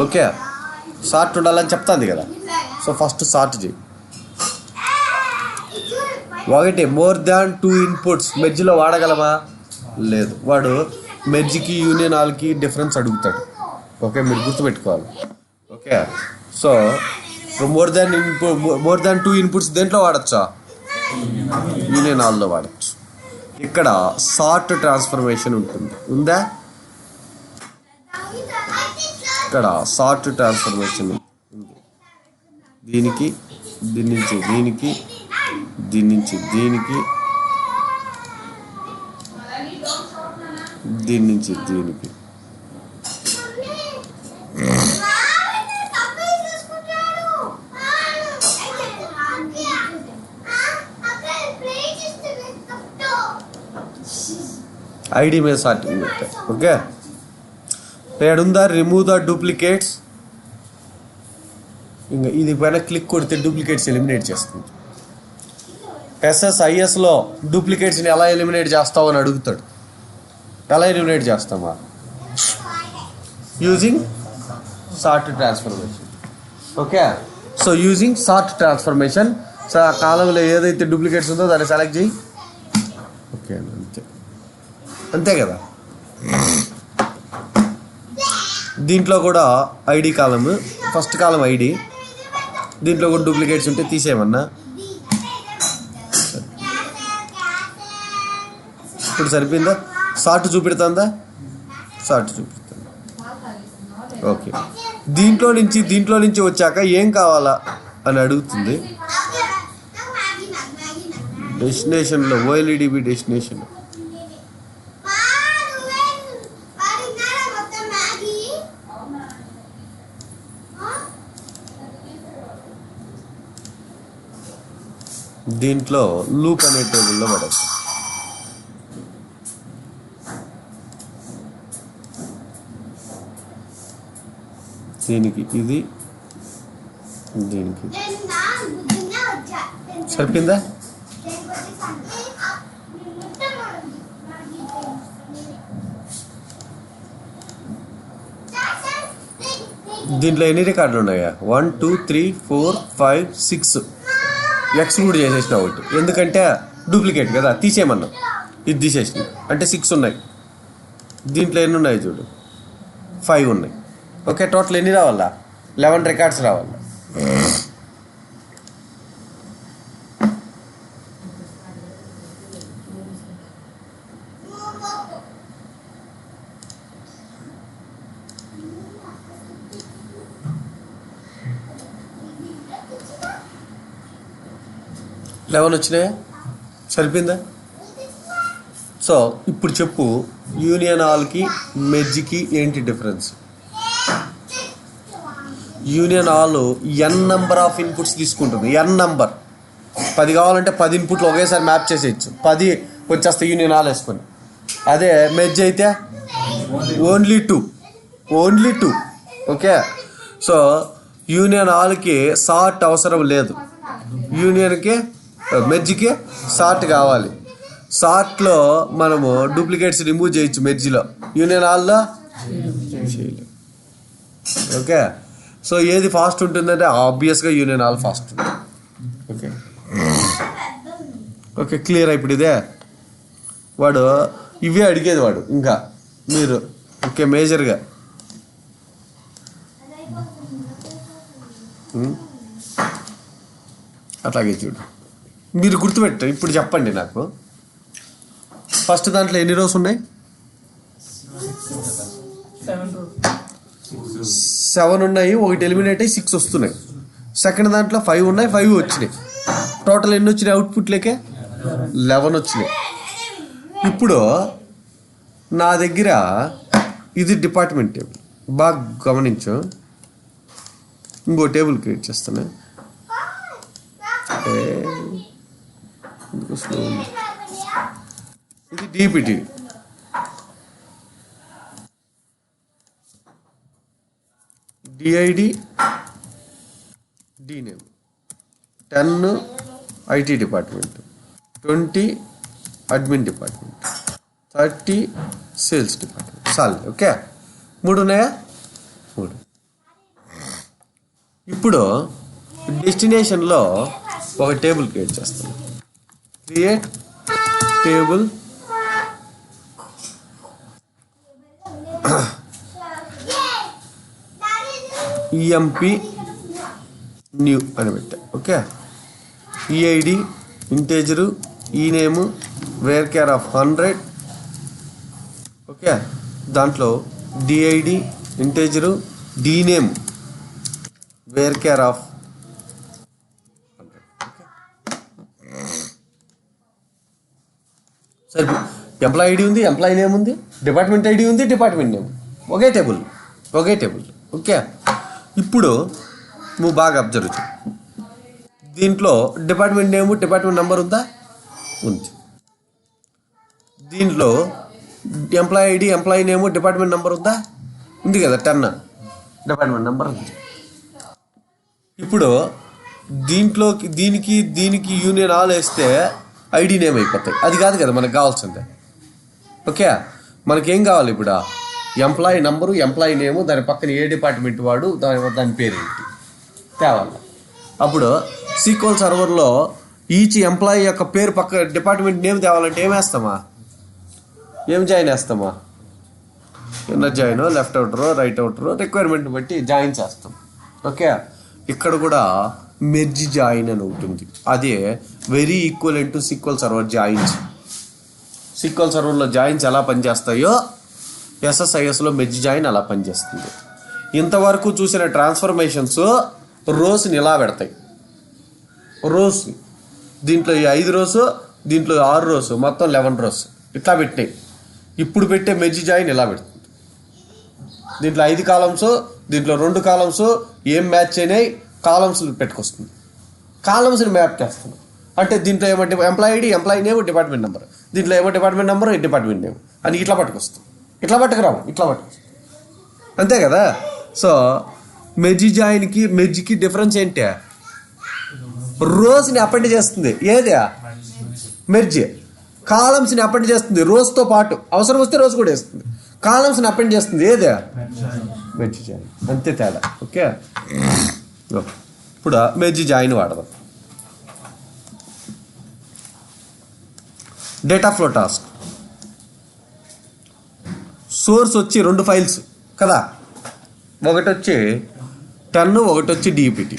S1: ఓకే, సార్ట్ ఉండాలని చెప్తుంది కదా. సో ఫస్ట్ సార్ట్ చేయి. ఒకటి మోర్ దాన్ 2 ఇన్పుట్స్ మెర్జ్లో వాడగలమా? లేదు. వాడు మెర్జ్కి యూనియన్ ఆల్కి డిఫరెన్స్ అడుగుతాడు. ఓకే, మీరు గుర్తుపెట్టుకోవాలి. Okay, so more than 2 inputs దేంట్లో వాడచ్చా? యూనియన్ ఆల్లో వాడచ్చు. ఇక్కడ సార్ట్ ట్రాన్స్ఫర్మేషన్ ఉంటుంది, ఉందా? ఇక్కడ సార్ట్ ట్రాన్స్ఫర్మేషన్ ఉంది. దీనికి, దీని నుంచి దీనికి, దీని నుంచి దీనికి, దీని నుంచి దీనికి. ఐడి మీద సార్టింగ్ పెట్టా. ఓకే, ఏడుందా రిమూవ్ ద డూప్లికేట్స్. ఇంకా ఇది పైన క్లిక్ కొడితే డూప్లికేట్స్ ఎలిమినేట్ చేస్తుంది. SSISలో డూప్లికేట్స్ని ఎలా ఎలిమినేట్ చేస్తావు అని అడుగుతాడు. ఎలా ఎలిమినేట్ చేస్తామా? Using sort transformation. Okay, so using sort transformation. So ఆ కాలంలో ఏదైతే డూప్లికేట్స్ ఉందో దాన్ని సెలెక్ట్ చేయి. ఓకే, అంతే కదా. దీంట్లో కూడా ఐడి కాలమ్, ఫస్ట్ కాలం ఐడి, దీంట్లో కూడా డూప్లికేట్స్ ఉంటే తీసేయమన్నా. ఇప్పుడు సరిపోయిందా? సార్ట్ చూపెడుతుందా? సార్ట్ చూపెడుతుంది. ఓకే, దీంట్లో నుంచి వచ్చాక ఏం కావాలా అని అడుగుతుంది. డెస్టినేషన్లో OLEDB డెస్టినేషన్ దీంట్లో లూప్ అనే టేబుల్లో పడచ్చు. దీనికి ఇది, దీనికి సరిపోయిందా? దీంట్లో ఎన్ని రికార్డులు ఉన్నాయా? 1 2 3 4 5 6 ఎక్స్క్లూడ్ చేసేసిన ఒకటి, ఎందుకంటే డూప్లికేట్ కదా, తీసేయమన్నా. ఇది తీసేసిన అంటే 6 ఉన్నాయి. దీంట్లో ఎన్ని ఉన్నాయి చూడు, 5 ఉన్నాయి. ఓకే, టోటల్ ఎన్ని రావాలా? 11 రికార్డ్స్ రావాలా. లెవెన్ వచ్చినాయా? సరిపోయిందా? సో ఇప్పుడు చెప్పు, యూనియన్ ఆల్కి మెర్జ్కి ఏంటి difference? Union all n number of inputs తీసుకుంటుంది. n నెంబర్ 10 కావాలంటే 10 ఇన్పుట్లు ఒకేసారి మ్యాప్ చేసేయచ్చు, 10 వచ్చేస్తే యూనియన్ ఆల్ వేసుకొని. అదే మెర్జ్ అయితే only two. Okay, so union ఆల్కి సార్ట్ అవసరం లేదు, మెర్జ్కి సార్ట్ కావాలి. సార్ట్లో మనము డూప్లికేట్స్ రిమూవ్ చేయొచ్చు, మెర్జ్లో. యూనియన్ ఆల్లో చేయలేదు. ఓకే, సో ఏది ఫాస్ట్ ఉంటుందంటే ఆబ్వియస్గా యూనియన్ ఆల్ ఫాస్ట్ ఉంటుంది. Okay okay, clear. ఇప్పుడు ఇదే వాడు ఇవే అడిగేది వాడు. ఇంకా మీరు ఓకే మేజర్గా అట్లాగే చూడు, మీరు గుర్తుపెట్టారు. ఇప్పుడు చెప్పండి నాకు, ఫస్ట్ దాంట్లో ఎన్ని రోస్ ఉన్నాయి? 7 ఉన్నాయి. ఒకటి ఎలిమినేట్ అయ్యి 6 వస్తున్నాయి. సెకండ్ దాంట్లో 5 ఉన్నాయి, 5 వచ్చినాయి. టోటల్ ఎన్ని వచ్చినాయి? అవుట్పుట్లకే 11 వచ్చినాయి. ఇప్పుడు నా దగ్గర ఇది డిపార్ట్మెంట్ టేబుల్, బాగా గమనించు. ఇంకో టేబుల్ క్రియేట్ చేస్తాను. ఇది DPT, DID, name 10 IT department, 20 admin department, 30 sales department. చాలు. ఓకే, 3 ఉన్నాయా? 3. ఇప్పుడు డెస్టినేషన్లో ఒక టేబుల్ క్రియేట్ చేస్తాను. క్రియేట్ టేబుల్ ఈఎంపి న్యూ అని పెట్టా. Okay, EID integer, E name varchar of 100. Okay, దాంట్లో DID integer, D name varchar of 100. సరే, ఎంప్లాయీ ఐడి ఉంది, ఎంప్లాయీ నేమ్ ఉంది, డిపార్ట్మెంట్ ఐడి ఉంది, డిపార్ట్మెంట్ నేమ్, ఒకే టేబుల్. ఓకే, ఇప్పుడు నువ్వు బాగా అబ్జర్వ్ చేయి. దీంట్లో డిపార్ట్మెంట్ నేమ్, డిపార్ట్మెంట్ నెంబర్ ఉందా? ఉంది. దీంట్లో employee ID, employee name, department number ఉందా? ఉంది కదా, 10 డిపార్ట్మెంట్ నెంబర్ ఉంది. ఇప్పుడు దీనికి యూనియన్ ఆల్ వేస్తే ఐడి నేమ్ అయిపోతాయి. అది కాదు కదా మనకు కావాల్సిందే. ఓకే, మనకేం కావాలి ఇప్పుడు? ఎంప్లాయీ నంబరు, ఎంప్లాయీ నేము, దాని పక్కన ఏ డిపార్ట్మెంట్ వాడు, దాని పేరు ఏంటి తేవాలి. అప్పుడు సీక్వెల్ సర్వర్లో ఈచ్ ఎంప్లాయీ యొక్క పేరు పక్క డిపార్ట్మెంట్ నేమ్ తేవాలంటే ఏం జాయిన్ వేస్తామా? ఇన్నర్ జాయిన్, లెఫ్ట్ అవుటరో, రైట్ అవుటరో రిక్వైర్మెంట్ని బట్టి జాయిన్ చేస్తాం. ఓకే, ఇక్కడ కూడా మెర్జ్ జాయిన్ అని ఉంటుంది. అదే very equivalent to SQL server joins. SQL సర్వర్లో జాయిన్స్ ఎలా పనిచేస్తాయో ఎస్ఎస్ఐఎస్లో మెర్జ్ జాయిన్ అలా పనిచేస్తుంది. ఇంతవరకు చూసిన ట్రాన్స్ఫర్మేషన్స్ రోస్ని ఇలా పెడతాయి. రోస్ దీంట్లో 5 రోస్, దీంట్లో 6 రోస్, మొత్తం 11 రోస్ ఇట్లా పెట్టాయి. ఇప్పుడు పెట్టే మెర్జ్ జాయిన్ ఇలా పెడుతుంది. దీంట్లో 5 కాలమ్స్, దీంట్లో 2 కాలమ్స్ ఏం మ్యాచ్ అయినాయి కాలమ్స్ పెట్టుకొస్తుంది. కాలమ్స్ని మ్యాప్ చేస్తుంది. అంటే దీంట్లో ఏమంటే employee ID, employee name, department number, దీంట్లో ఏమో డిపార్ట్మెంట్ నెంబర్, డిపార్ట్మెంట్ నేమ్ అని ఇట్లా పట్టుకొస్తుంది. ఇట్లా పట్టుకొస్తుంది. అంతే కదా. సో మెర్జ్కి డిఫరెన్స్ ఏంటి? రోస్ని అపెండ్ చేస్తుంది. ఏది? మెర్జ్. కాలమ్స్ని అపెండ్ చేస్తుంది రోస్తో పాటు. అవసరం వస్తే రోస్ కూడా వేస్తుంది. కాలమ్స్ని అపెండ్ చేస్తుంది. ఏది? Merge join. అంతే తేడా. ఓకే, ఇప్పుడు మెర్జ్ జాయిన్ వాడదాం. Data flow task. సోర్స్ వచ్చి 2 ఫైల్స్ కదా, ఒకటి వచ్చి 10, ఒకటి వచ్చి డిపిటి.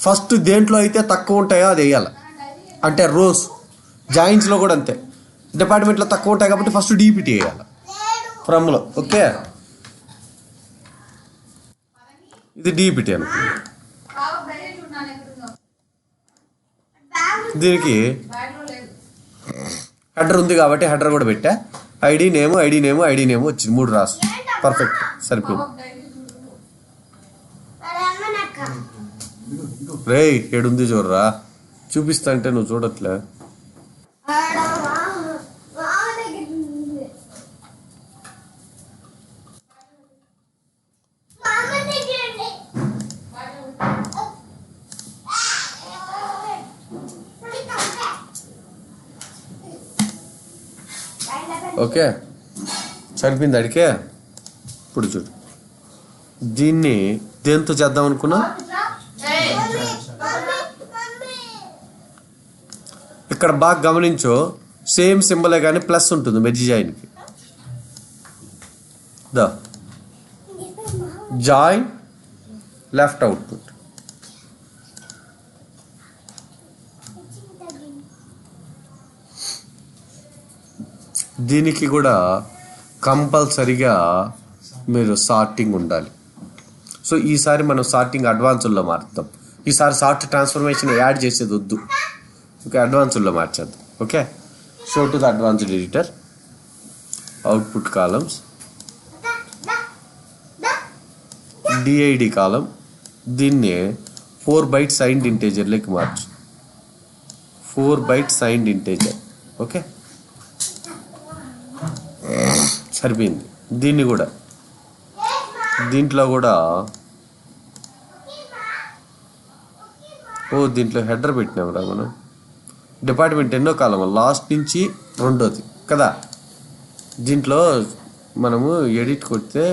S1: ఫస్ట్ దేంట్లో అయితే తక్కువ ఉంటాయో అది వేయాలి. అంటే రోస్ జాయిన్స్లో కూడా అంతే. డిపార్ట్మెంట్లో తక్కువ ఉంటాయి కాబట్టి ఫస్ట్ డిపిటి వేయాలి ఫ్రమ్లో. ఓకే, ఇది డిపిటి అనుకో. దీనికి హెడర్ ఉంది కాబట్టి హెడర్ కూడా పెట్టా. ఐడి నేమ్ వచ్చింది. 3 రాసు. పర్ఫెక్ట్, సరిపోయింది. రేయ్ ఏడుంది చూడరా, చూపిస్తా అంటే నువ్వు చూడట్లే. ఓకే, సరిపోయింది అడికే. ఇప్పుడు చూడు, దీన్ని దేంతో చేద్దాం అనుకున్నా? ఇక్కడ బాగా గమనించు, సేమ్ సింబలే కానీ ప్లస్ ఉంటుంది మెర్జ్ జాయిన్కి. Join left output. దీనికి కూడా కంపల్సరిగా మీరు సార్టింగ్ ఉండాలి. సో ఈసారి మనం సార్టింగ్ అడ్వాన్స్లో మారుతాం. ఈసారి సార్ట్ ట్రాన్స్ఫర్మేషన్ యాడ్ చేసేది వద్దు. ఓకే, అడ్వాన్స్లో మార్చేద్దాం. Okay, show to the advanced editor, output columns, DID column. దీన్ని 4 బైట్ సైన్డ్ ఇంటేజర్లోకి మార్చు. 4 బైట్ సైన్డ్ ఇంటేజర్. ఓకే, సరిపోయింది. దీన్ని కూడా దీంట్లో కూడా దీంట్లో హెడర్ పెట్టినాం రా మనం. డిపార్ట్మెంట్ ఎన్నో కాలం లాస్ట్ నుంచి రెండోది కదా. దీంట్లో మనము ఎడిట్ కొడితే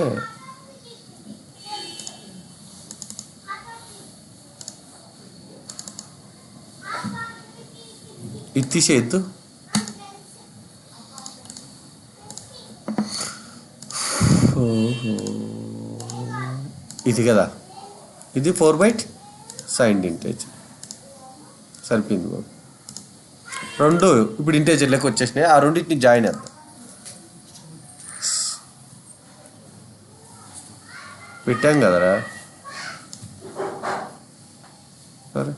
S1: ఇది తీసేయద్దు. ఇది కదా, ఇది 4 బైట్ సైన్డ్ ఇంటేజర్. సరిపోయింది బాబు. రెండు ఇప్పుడు ఇంటేజర్ లెక్క వచ్చేసినాయి. ఆ రెండింటిని జాయిన్ చేద్దాం. పెట్టాం కదరా. సరే,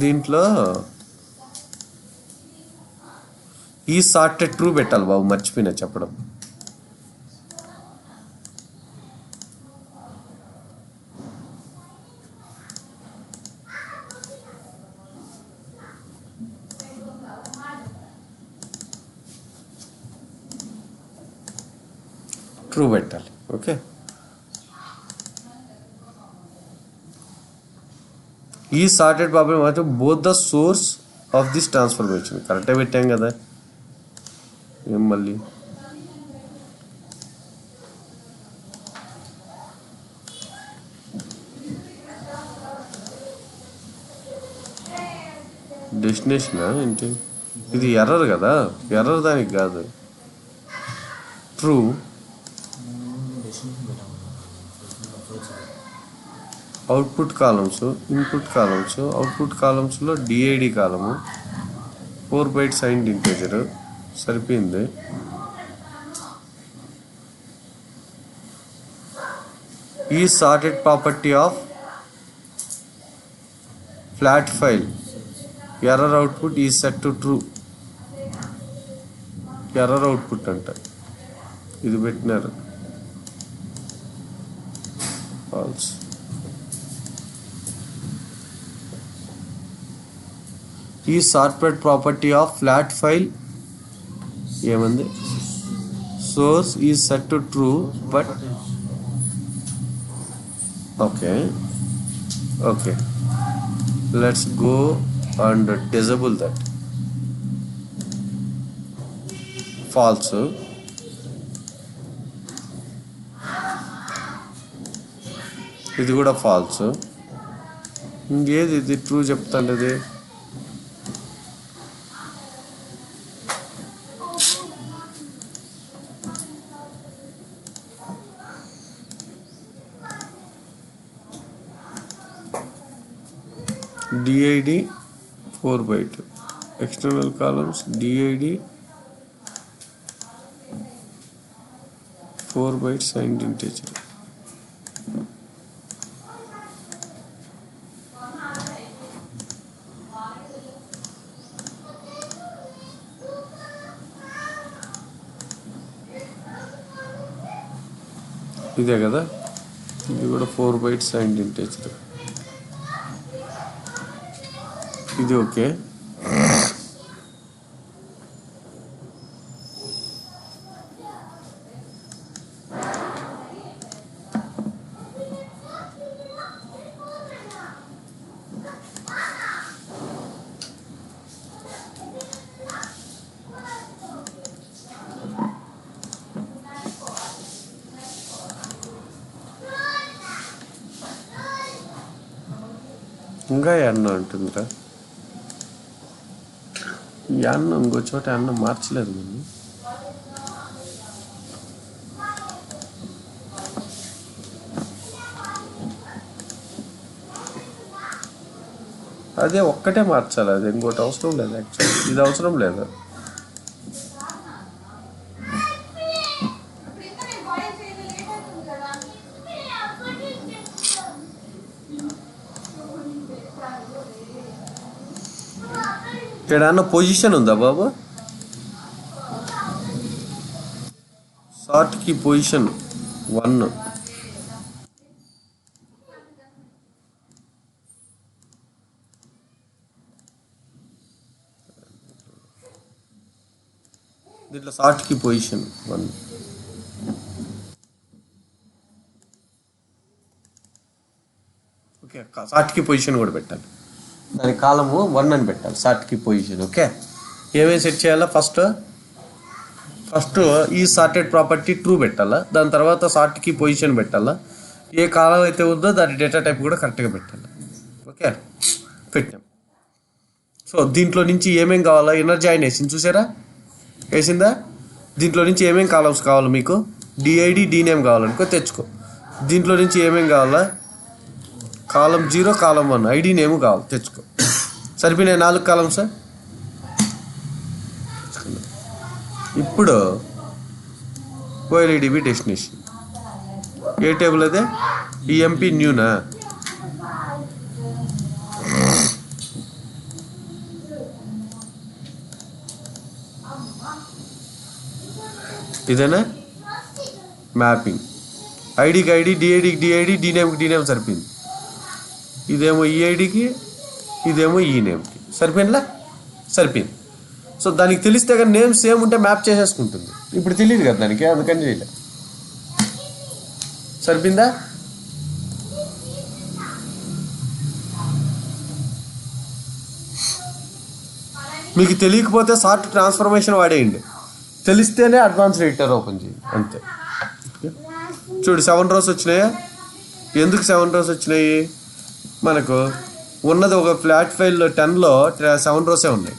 S1: దీంట్లో ఈ సార్టెడ్ ట్రూ పెట్టాలి బాబు, మర్చిపోయినా చెప్పడం. ట్రూ పెట్టాలి. ఓకే, ఈ సార్టెడ్ ప్రాబ్లమ్ అయితే both the source of this transformation. కరెక్టే పెట్టాం కదా. ఏం మళ్ళీ డెస్టినేషనా ఏంటి? ఇది ఎర్రర్ కదా, ఎర్రర్ దానికి కాదు. True output columns, input columns. Output కాలమ్స్లో DID column 4 byte signed integer. సరిపోయింది. ఈ sorted property of flat file error output ఈ set to true. Error output అంట, ఇది పెట్టినారు ఫాల్స్. ఈ sorted property of flat file ఏమంది? Source is set to true but okay let's go and disable that. False. ఇది కూడా falls. ఇంకేది ఇది true చెప్తాండది? DID 4 byte external columns DID 4 byte signed integer. ఇదే కదా, ఇది కూడా 4 byte signed integer. ఇది ఓకే. ఇంకా అన్న అంటుందిరా. ఈ అన్నం ఇంకో చోట అన్నం మార్చలేదు మనం. అదే ఒక్కటే మార్చాలి, అది ఇంకోటి అవసరం లేదు. యాక్చువల్లీ ఇది అవసరం లేదు. ఇక్కడ అన్న పొజిషన్ ఉందా బాబు? షార్ట్ కి పొజిషన్ 1. దీంట్లో షార్ట్ కి పొజిషన్ 1. ఓకే, ఓకే, సార్ట్కి పొజిషన్ కూడా పెట్టాలి. దాని కాలము 1 అని పెట్టాలి, సార్ట్కి పొజిషన్. ఓకే, ఏమేమి సెట్ చేయాలా? ఫస్ట్ ఈ సార్టెడ్ ప్రాపర్టీ ట్రూ పెట్టాలా. దాని తర్వాత సార్ట్కి పొజిషన్ పెట్టాలా. ఏ కాలం అయితే ఉందో దాని డేటా టైప్ కూడా కరెక్ట్గా పెట్టాలి. ఓకే, పెట్టాం. సో దీంట్లో నుంచి ఏమేం కావాలా? ఇన్నర్ జాయిన్ వేసింది చూసారా, వేసిందా? దీంట్లో నుంచి ఏమేం కాలమ్స్ కావాలి మీకు? డిఐడి డి నేమ్ కావాలనుకో తెచ్చుకో. దీంట్లో నుంచి ఏమేం కావాలా? కాలం 0 కాలం 1 ఐడి నేమ్ కావాలి, తెచ్చుకో. సరిపోయినాయి 4 కాలమ్స్. ఇప్పుడు ఓఎల్ఈడిబి డెస్టినేషన్ ఏ టేబుల్ అదే? ఈఎంపి న్యూనా? ఇదేనా మ్యాపింగ్? ఐడికి ఐడి, డిఐడికి డిఐడి, డినేమ్కి డినేమ్ సరిపోయింది. ఇదేమో ఈ ఐడికి, ఇదేమో ఈ నేమ్కి. సరిపోయిందిలా? సరిపోయింది. సో దానికి తెలిస్తే కానీ నేమ్ సేమ్ ఉంటే మ్యాప్ చేసేసుకుంటుంది. ఇప్పుడు తెలియదు కదా దానికి, అందుకని చేయలే. సరిపోయిందా? మీకు తెలియకపోతే సార్ట్ ట్రాన్స్ఫర్మేషన్ వాడేయండి, తెలిస్తేనే అడ్వాన్స్ ఎడిటర్ ఓపెన్ చేయండి, అంతే. చూడు 7 rows వచ్చినాయా? ఎందుకు 7 rows వచ్చినాయి? మనకు ఉన్నది ఒక ఫ్లాట్ ఫైల్లో 10లో 7 rows ఉన్నాయి.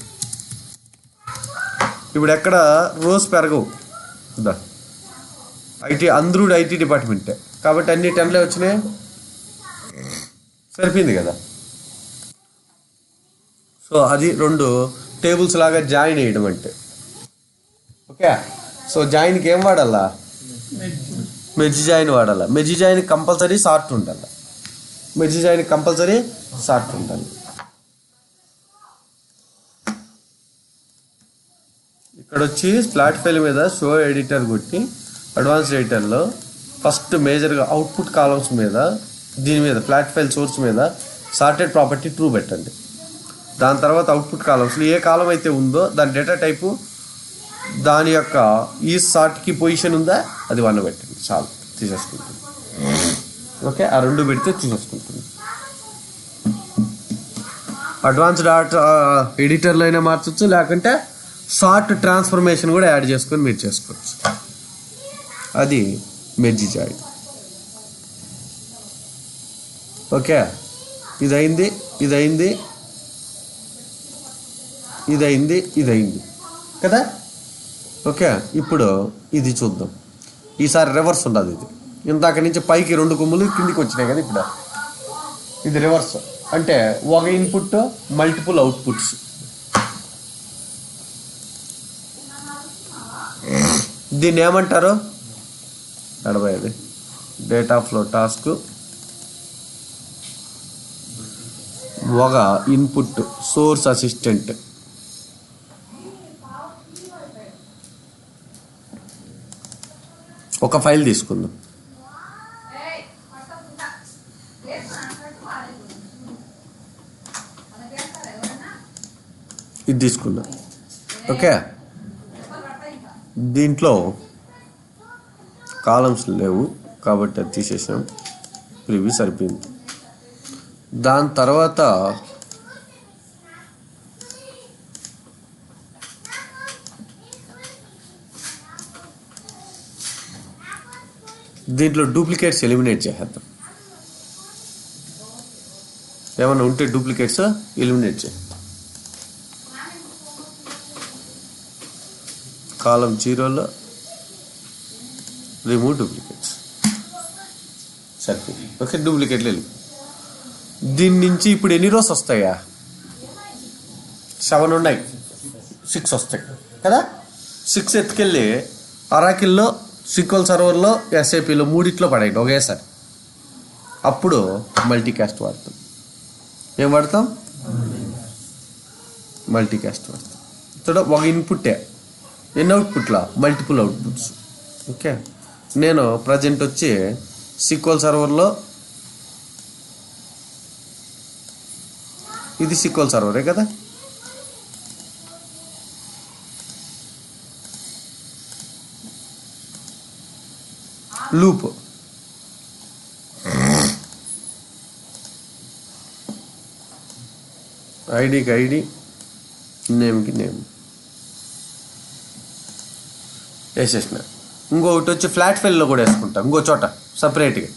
S1: ఇప్పుడు ఎక్కడ రోస్ పెరగవు. అందరూ ఐటీ డిపార్ట్మెంటే కాబట్టి అన్ని 10లో వచ్చినాయి. సరిపోయింది కదా. సో అది 2 టేబుల్స్ లాగా జాయిన్ వేయడం అంటే. ఓకే, సో జాయిన్కి ఏం వాడాలా? మెర్జ్ జాయిన్ వాడాలా. మెర్జ్ జాయిన్ కంపల్సరీ సార్ట్ ఉండాలి. మెర్జ్ జాయిన్ కంపల్సరీ సార్ట్ ఉండాలి. ఇక్కడ వచ్చి ఫ్లాట్ ఫైల్ మీద షో ఎడిటర్ కొట్టి అడ్వాన్స్ ఎడిటర్లో ఫస్ట్ మేజర్గా అవుట్పుట్ కాలమ్స్ మీద, దీని మీద ఫ్లాట్ ఫైల్ సోర్స్ మీద సార్టెడ్ ప్రాపర్టీ ట్రూ పెట్టండి. దాని తర్వాత అవుట్పుట్ కాలమ్స్లో ఏ కాలం అయితే ఉందో దాని డేటా టైపు, దాని యొక్క ఈ సార్ట్కి పొజిషన్ ఉందా అది 1 పెట్టండి, చాలు, తీసేసుకుంటుంది. ఓకే, ఆ 2 పెడితే తీసేసుకుంటుంది. అడ్వాన్స్ డాట్ ఎడిటర్లో అయినా మార్చవచ్చు, లేకుంటే సార్ట్ ట్రాన్స్ఫర్మేషన్ కూడా యాడ్ చేసుకొని మీరు చేసుకోవచ్చు. అది మెర్జ్ జాయిన్. ఓకే, ఇదైంది, ఇదైంది, ఇదైంది, ఇదైంది కదా. ఓకే, ఇప్పుడు ఇది చూద్దాం. ఈసారి రివర్స్ ఉండదు. ఇది ఇందాక నుంచి పైకి 2 కొమ్ములు కిందికి వచ్చినాయి కదా, ఇప్పుడు ఇది రివర్స్. అంటే ఒక ఇన్పుట్ మల్టిపుల్ అవుట్పుట్స్. దీన్ని ఏమంటారు? 75 డేటా ఫ్లో టాస్క్. ఒక ఇన్పుట్ సోర్స్ అసిస్టెంట్. ఒక ఫైల్ తీసుకుందాం. ఇది తీసుకుందాం. ఓకే, దీంట్లో కాలమ్స్ లేవు కాబట్టి అది తీసేసాం. ప్రివ్యూ సరిపోయింది. దాని తర్వాత దీంట్లో డూప్లికేట్స్ ఎలిమినేట్ చేసేద్దాం. ఏమన్నా ఉంటే డూప్లికేట్స్ ఎలిమినేట్ చేద్దాం. కాలం 0లో రిమూవ్ డూప్లికేట్స్. సరిపోయింది. ఓకే, డూప్లికేట్లు వెళ్ళి దీని నుంచి ఇప్పుడు ఎన్ని రోస్ వస్తాయా? 7 ఉన్నాయి, 6 వస్తాయి కదా. 6 ఎత్తుకెళ్ళి అరాకిల్లో, సిక్వల్ సర్వర్లో, ఎస్ఏపీలో మూడిట్లో పడేయండి ఒకేసారి. అప్పుడు మల్టీకాస్ట్ వాడతాం. ఏం వాడతాం? మల్టీకాస్ట్ వాడతాం. ఇక్కడ ఒక ఇన్పుట్టే, ఎన్ని అవుట్పుట్లా? Multiple outputs. ఓకే, నేను ప్రజెంట్ వచ్చి సిక్వల్ సర్వర్లో, ఇది సిక్వల్ సర్వరే కదా. లూప్ ఐడికి ఐడి, నేమ్కి నేమ్ వేసేసిన. ఇంకొకటి వచ్చి ఫ్లాట్ ఫైల్లో కూడా వేసుకుంటా, ఇంకో చోట సపరేట్గా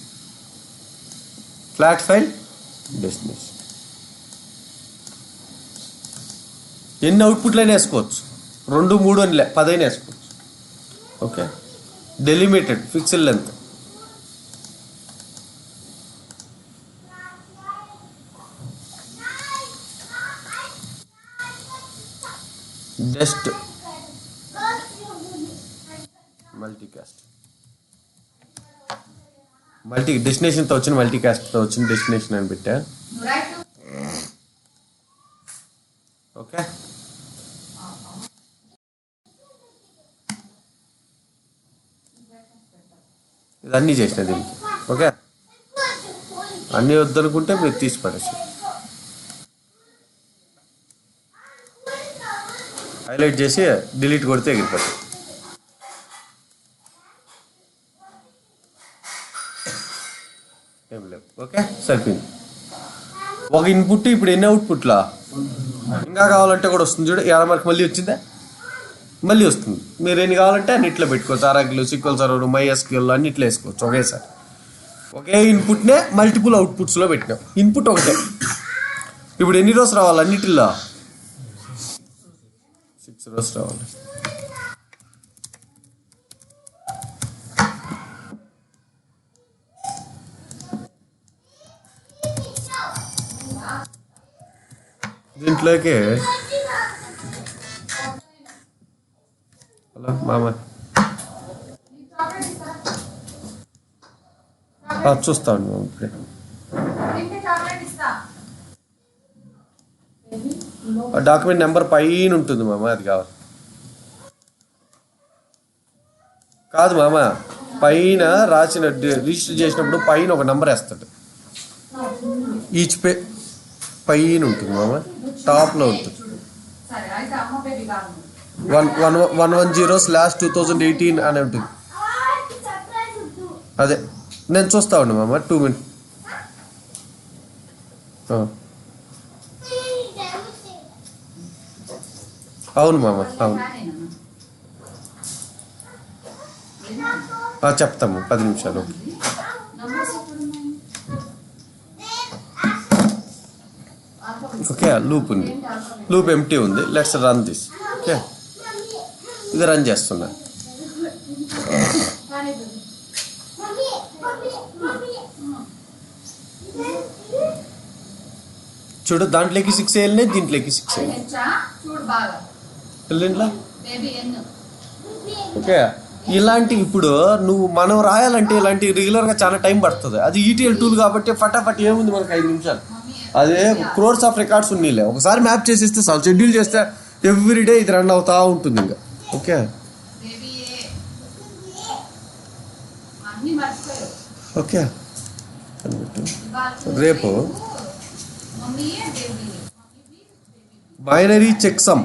S1: ఫ్లాట్ ఫైల్ డెస్టినేషన్. ఎన్ని అవుట్పుట్లైనా వేసుకోవచ్చు, 2, 3 అని 10 అయినా వేసుకోవచ్చు. Okay, delimited fixed length. Just multi డెస్టినేషన్తో వచ్చిన మల్టీకాస్ట్తో వచ్చిన డెస్టినేషన్ అని పెట్టా. ఓకే, ఇదన్నీ చేసిన దీనికి. ఓకే, అన్నీ వద్దనుకుంటే మీరు తీసి పడేసి హైలైట్ చేసి డిలీట్ కొడితే ఎగిరిపోతుంది. ఏం లేవు. ఓకే, సరిపోయింది. ఒక ఇన్పుట్ ఇప్పుడు ఎన్ని అవుట్పుట్లా, ఇంకా కావాలంటే కూడా వస్తుంది చూడు. మనకు మళ్ళీ వచ్చిందా, మళ్ళీ వస్తుంది. మీరు ఎన్ని కావాలంటే అన్నిట్లో పెట్టుకోవచ్చు. ఆరాకిల్, సిక్వల్ సర్వర్, MySQL అన్నిట్లో వేసుకోవచ్చు ఒకేసారి. ఒకే ఇన్పుట్నే మల్టిపుల్ అవుట్పుట్స్లో పెట్టినాం. ఇన్పుట్ ఒకటే. ఇప్పుడు ఎన్ని రోజులు రావాలి అన్నిటిలో? 6 రోజులు రావాలి. దీంట్లోకి హలో మామ చూస్తా ఉండి ఇప్పుడే. డాక్యుమెంట్ నెంబర్ పైన ఉంటుంది మామ, అది కావాలి. కాదు మామ, పైన రాసిన రిజిస్టర్ చేసినప్పుడు పైన ఒక నెంబర్ వేస్తాడు. ఈచ్ పైన ఉంటుంది మామ, టాప్లో ఉంటుంది. 110/2018 అని ఉంటుంది. అదే నేను చూస్తా ఉండు మామ, 2 minutes. అవును మామ, అవును. చెప్తాము 10 నిమిషాలు. ఓకే, లూప్ ఉంది, లూప్ ఎంటీ ఉంది. Let's run this. ఓకే, ఇది రన్ చేస్తున్నా. చూడు, దాంట్లోకి 6 వేయాలి, దీంట్లోకి 6 వేయాలి. ఓకే, ఇలాంటి ఇప్పుడు మనం రాయాలంటే ఇలాంటి రెగ్యులర్గా చాలా టైం పడుతుంది. అది ETL టూల్ కాబట్టి ఫటాఫట్ ఏముంది మనకు 5 నిమిషాలు. అదే క్రోర్స్ ఆఫ్ రికార్డ్స్ ఉన్నీలే, ఒకసారి మ్యాప్ చేసేస్తే చాలు. షెడ్యూల్ చేస్తే ఎవ్రీడే ఇది రన్ అవుతా ఉంటుంది ఇంకా. Okay, okay. రేపు బైనరీ చెక్ సమ్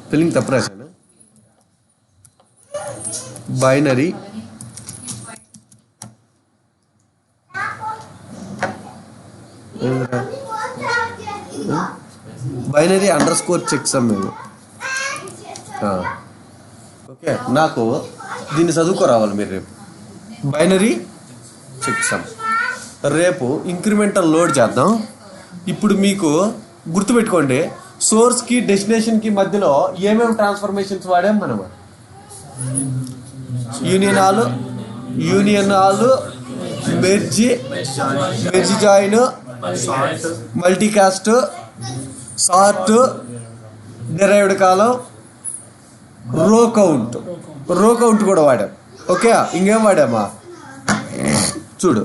S1: స్పెల్లింగ్ తప్పు రాశాను. Binary _ check some. ఓకే, నాకు దీన్ని చదువుకోరావాలి మీరు రేపు. బైనరీ చెక్ సమ్ రేపు ఇంక్రిమెంటల్ లోడ్ చేద్దాం. ఇప్పుడు మీకు గుర్తుపెట్టుకోండి, సోర్స్కి డెస్టినేషన్కి మధ్యలో ఏమేమి ట్రాన్స్ఫర్మేషన్స్ వాడాం మనం. Union all, merge join, multicast, sort, derived column, row count కూడా వాడాం. ఓకే, ఇంకేం వాడామా చూడు.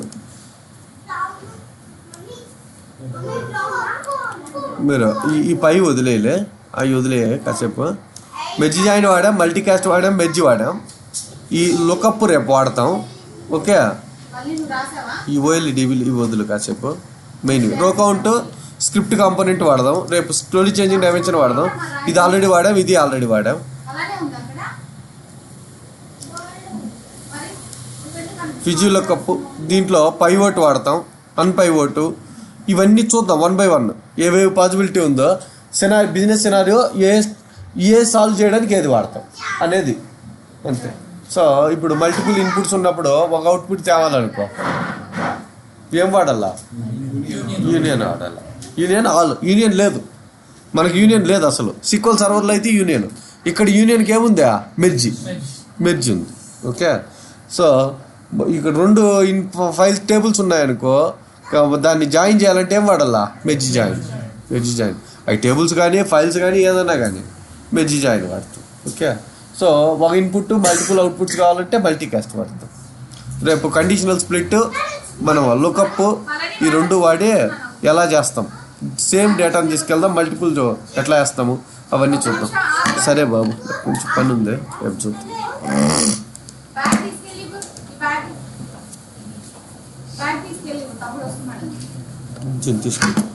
S1: మీరు ఈ పై వదిలేయలే, అవి వదిలే కాసేపు. మెర్జీ జాయిన్ వాడాం, మల్టీకాస్ట్ వాడాం, మెర్జీ వాడాం. ఈ లుకప్ రేపు వాడతాం. ఓకే, ఈ OLEDలు ఇవి వదులు కాసేపు. మెయిన్ రో కౌంట్, స్క్రిప్ట్ కాంపోనెంట్ వాడదాం రేపు. స్లోలీ చేంజింగ్ డైమెన్షన్ వాడదాం. ఇది ఆల్రెడీ వాడాం, ఇది ఆల్రెడీ వాడాం. ఫిజీ లుకప్, దీంట్లో పైవోట్ వాడతాం, అన్పైవోటు, ఇవన్నీ చూద్దాం 1 by 1 ఏవేవి పాసిబిలిటీ ఉందో. బిజినెస్ సినారియో ఏ సాల్వ్ చేయడానికి ఏది వాడతాం అనేది అంతే. సో ఇప్పుడు మల్టిపుల్ ఇన్పుట్స్ ఉన్నప్పుడు ఒక అవుట్పుట్ తేవాలనుకో ఏం వాడాలా? యూనియన్ వాడాలి. యూనియన్ లేదు మనకి, యూనియన్ లేదు అసలు. SQL సర్వర్లో అయితే యూనియన్, ఇక్కడ యూనియన్కి ఏముందా? మెర్జ్ ఉంది. ఓకే, సో ఇక్కడ 2 ఫైల్స్ టేబుల్స్ ఉన్నాయనుకో, దాన్ని జాయిన్ చేయాలంటే ఏం వాడాలా? Merge join. అవి టేబుల్స్ కానీ ఫైల్స్ కానీ ఏదన్నా కానీ మెర్జ్ జాయిన్ వాడతాం. ఓకే, సో ఒక ఇన్పుట్ మల్టిపుల్ అవుట్పుట్స్ కావాలంటే మల్టీకాస్ట్ వాడతాం. రేపు కండిషనల్ స్ప్లిట్ మనం లుకప్ ఈ 2 వాడి ఎలా చేస్తాం, సేమ్ డేటాను తీసుకెళ్దాం, మల్టిపుల్ ఎట్లా వేస్తాము అవన్నీ చూద్దాం. సరే బాబు, కొంచెం పని ఉంది, రేపు చూద్దాం. తీసుకుంటాం.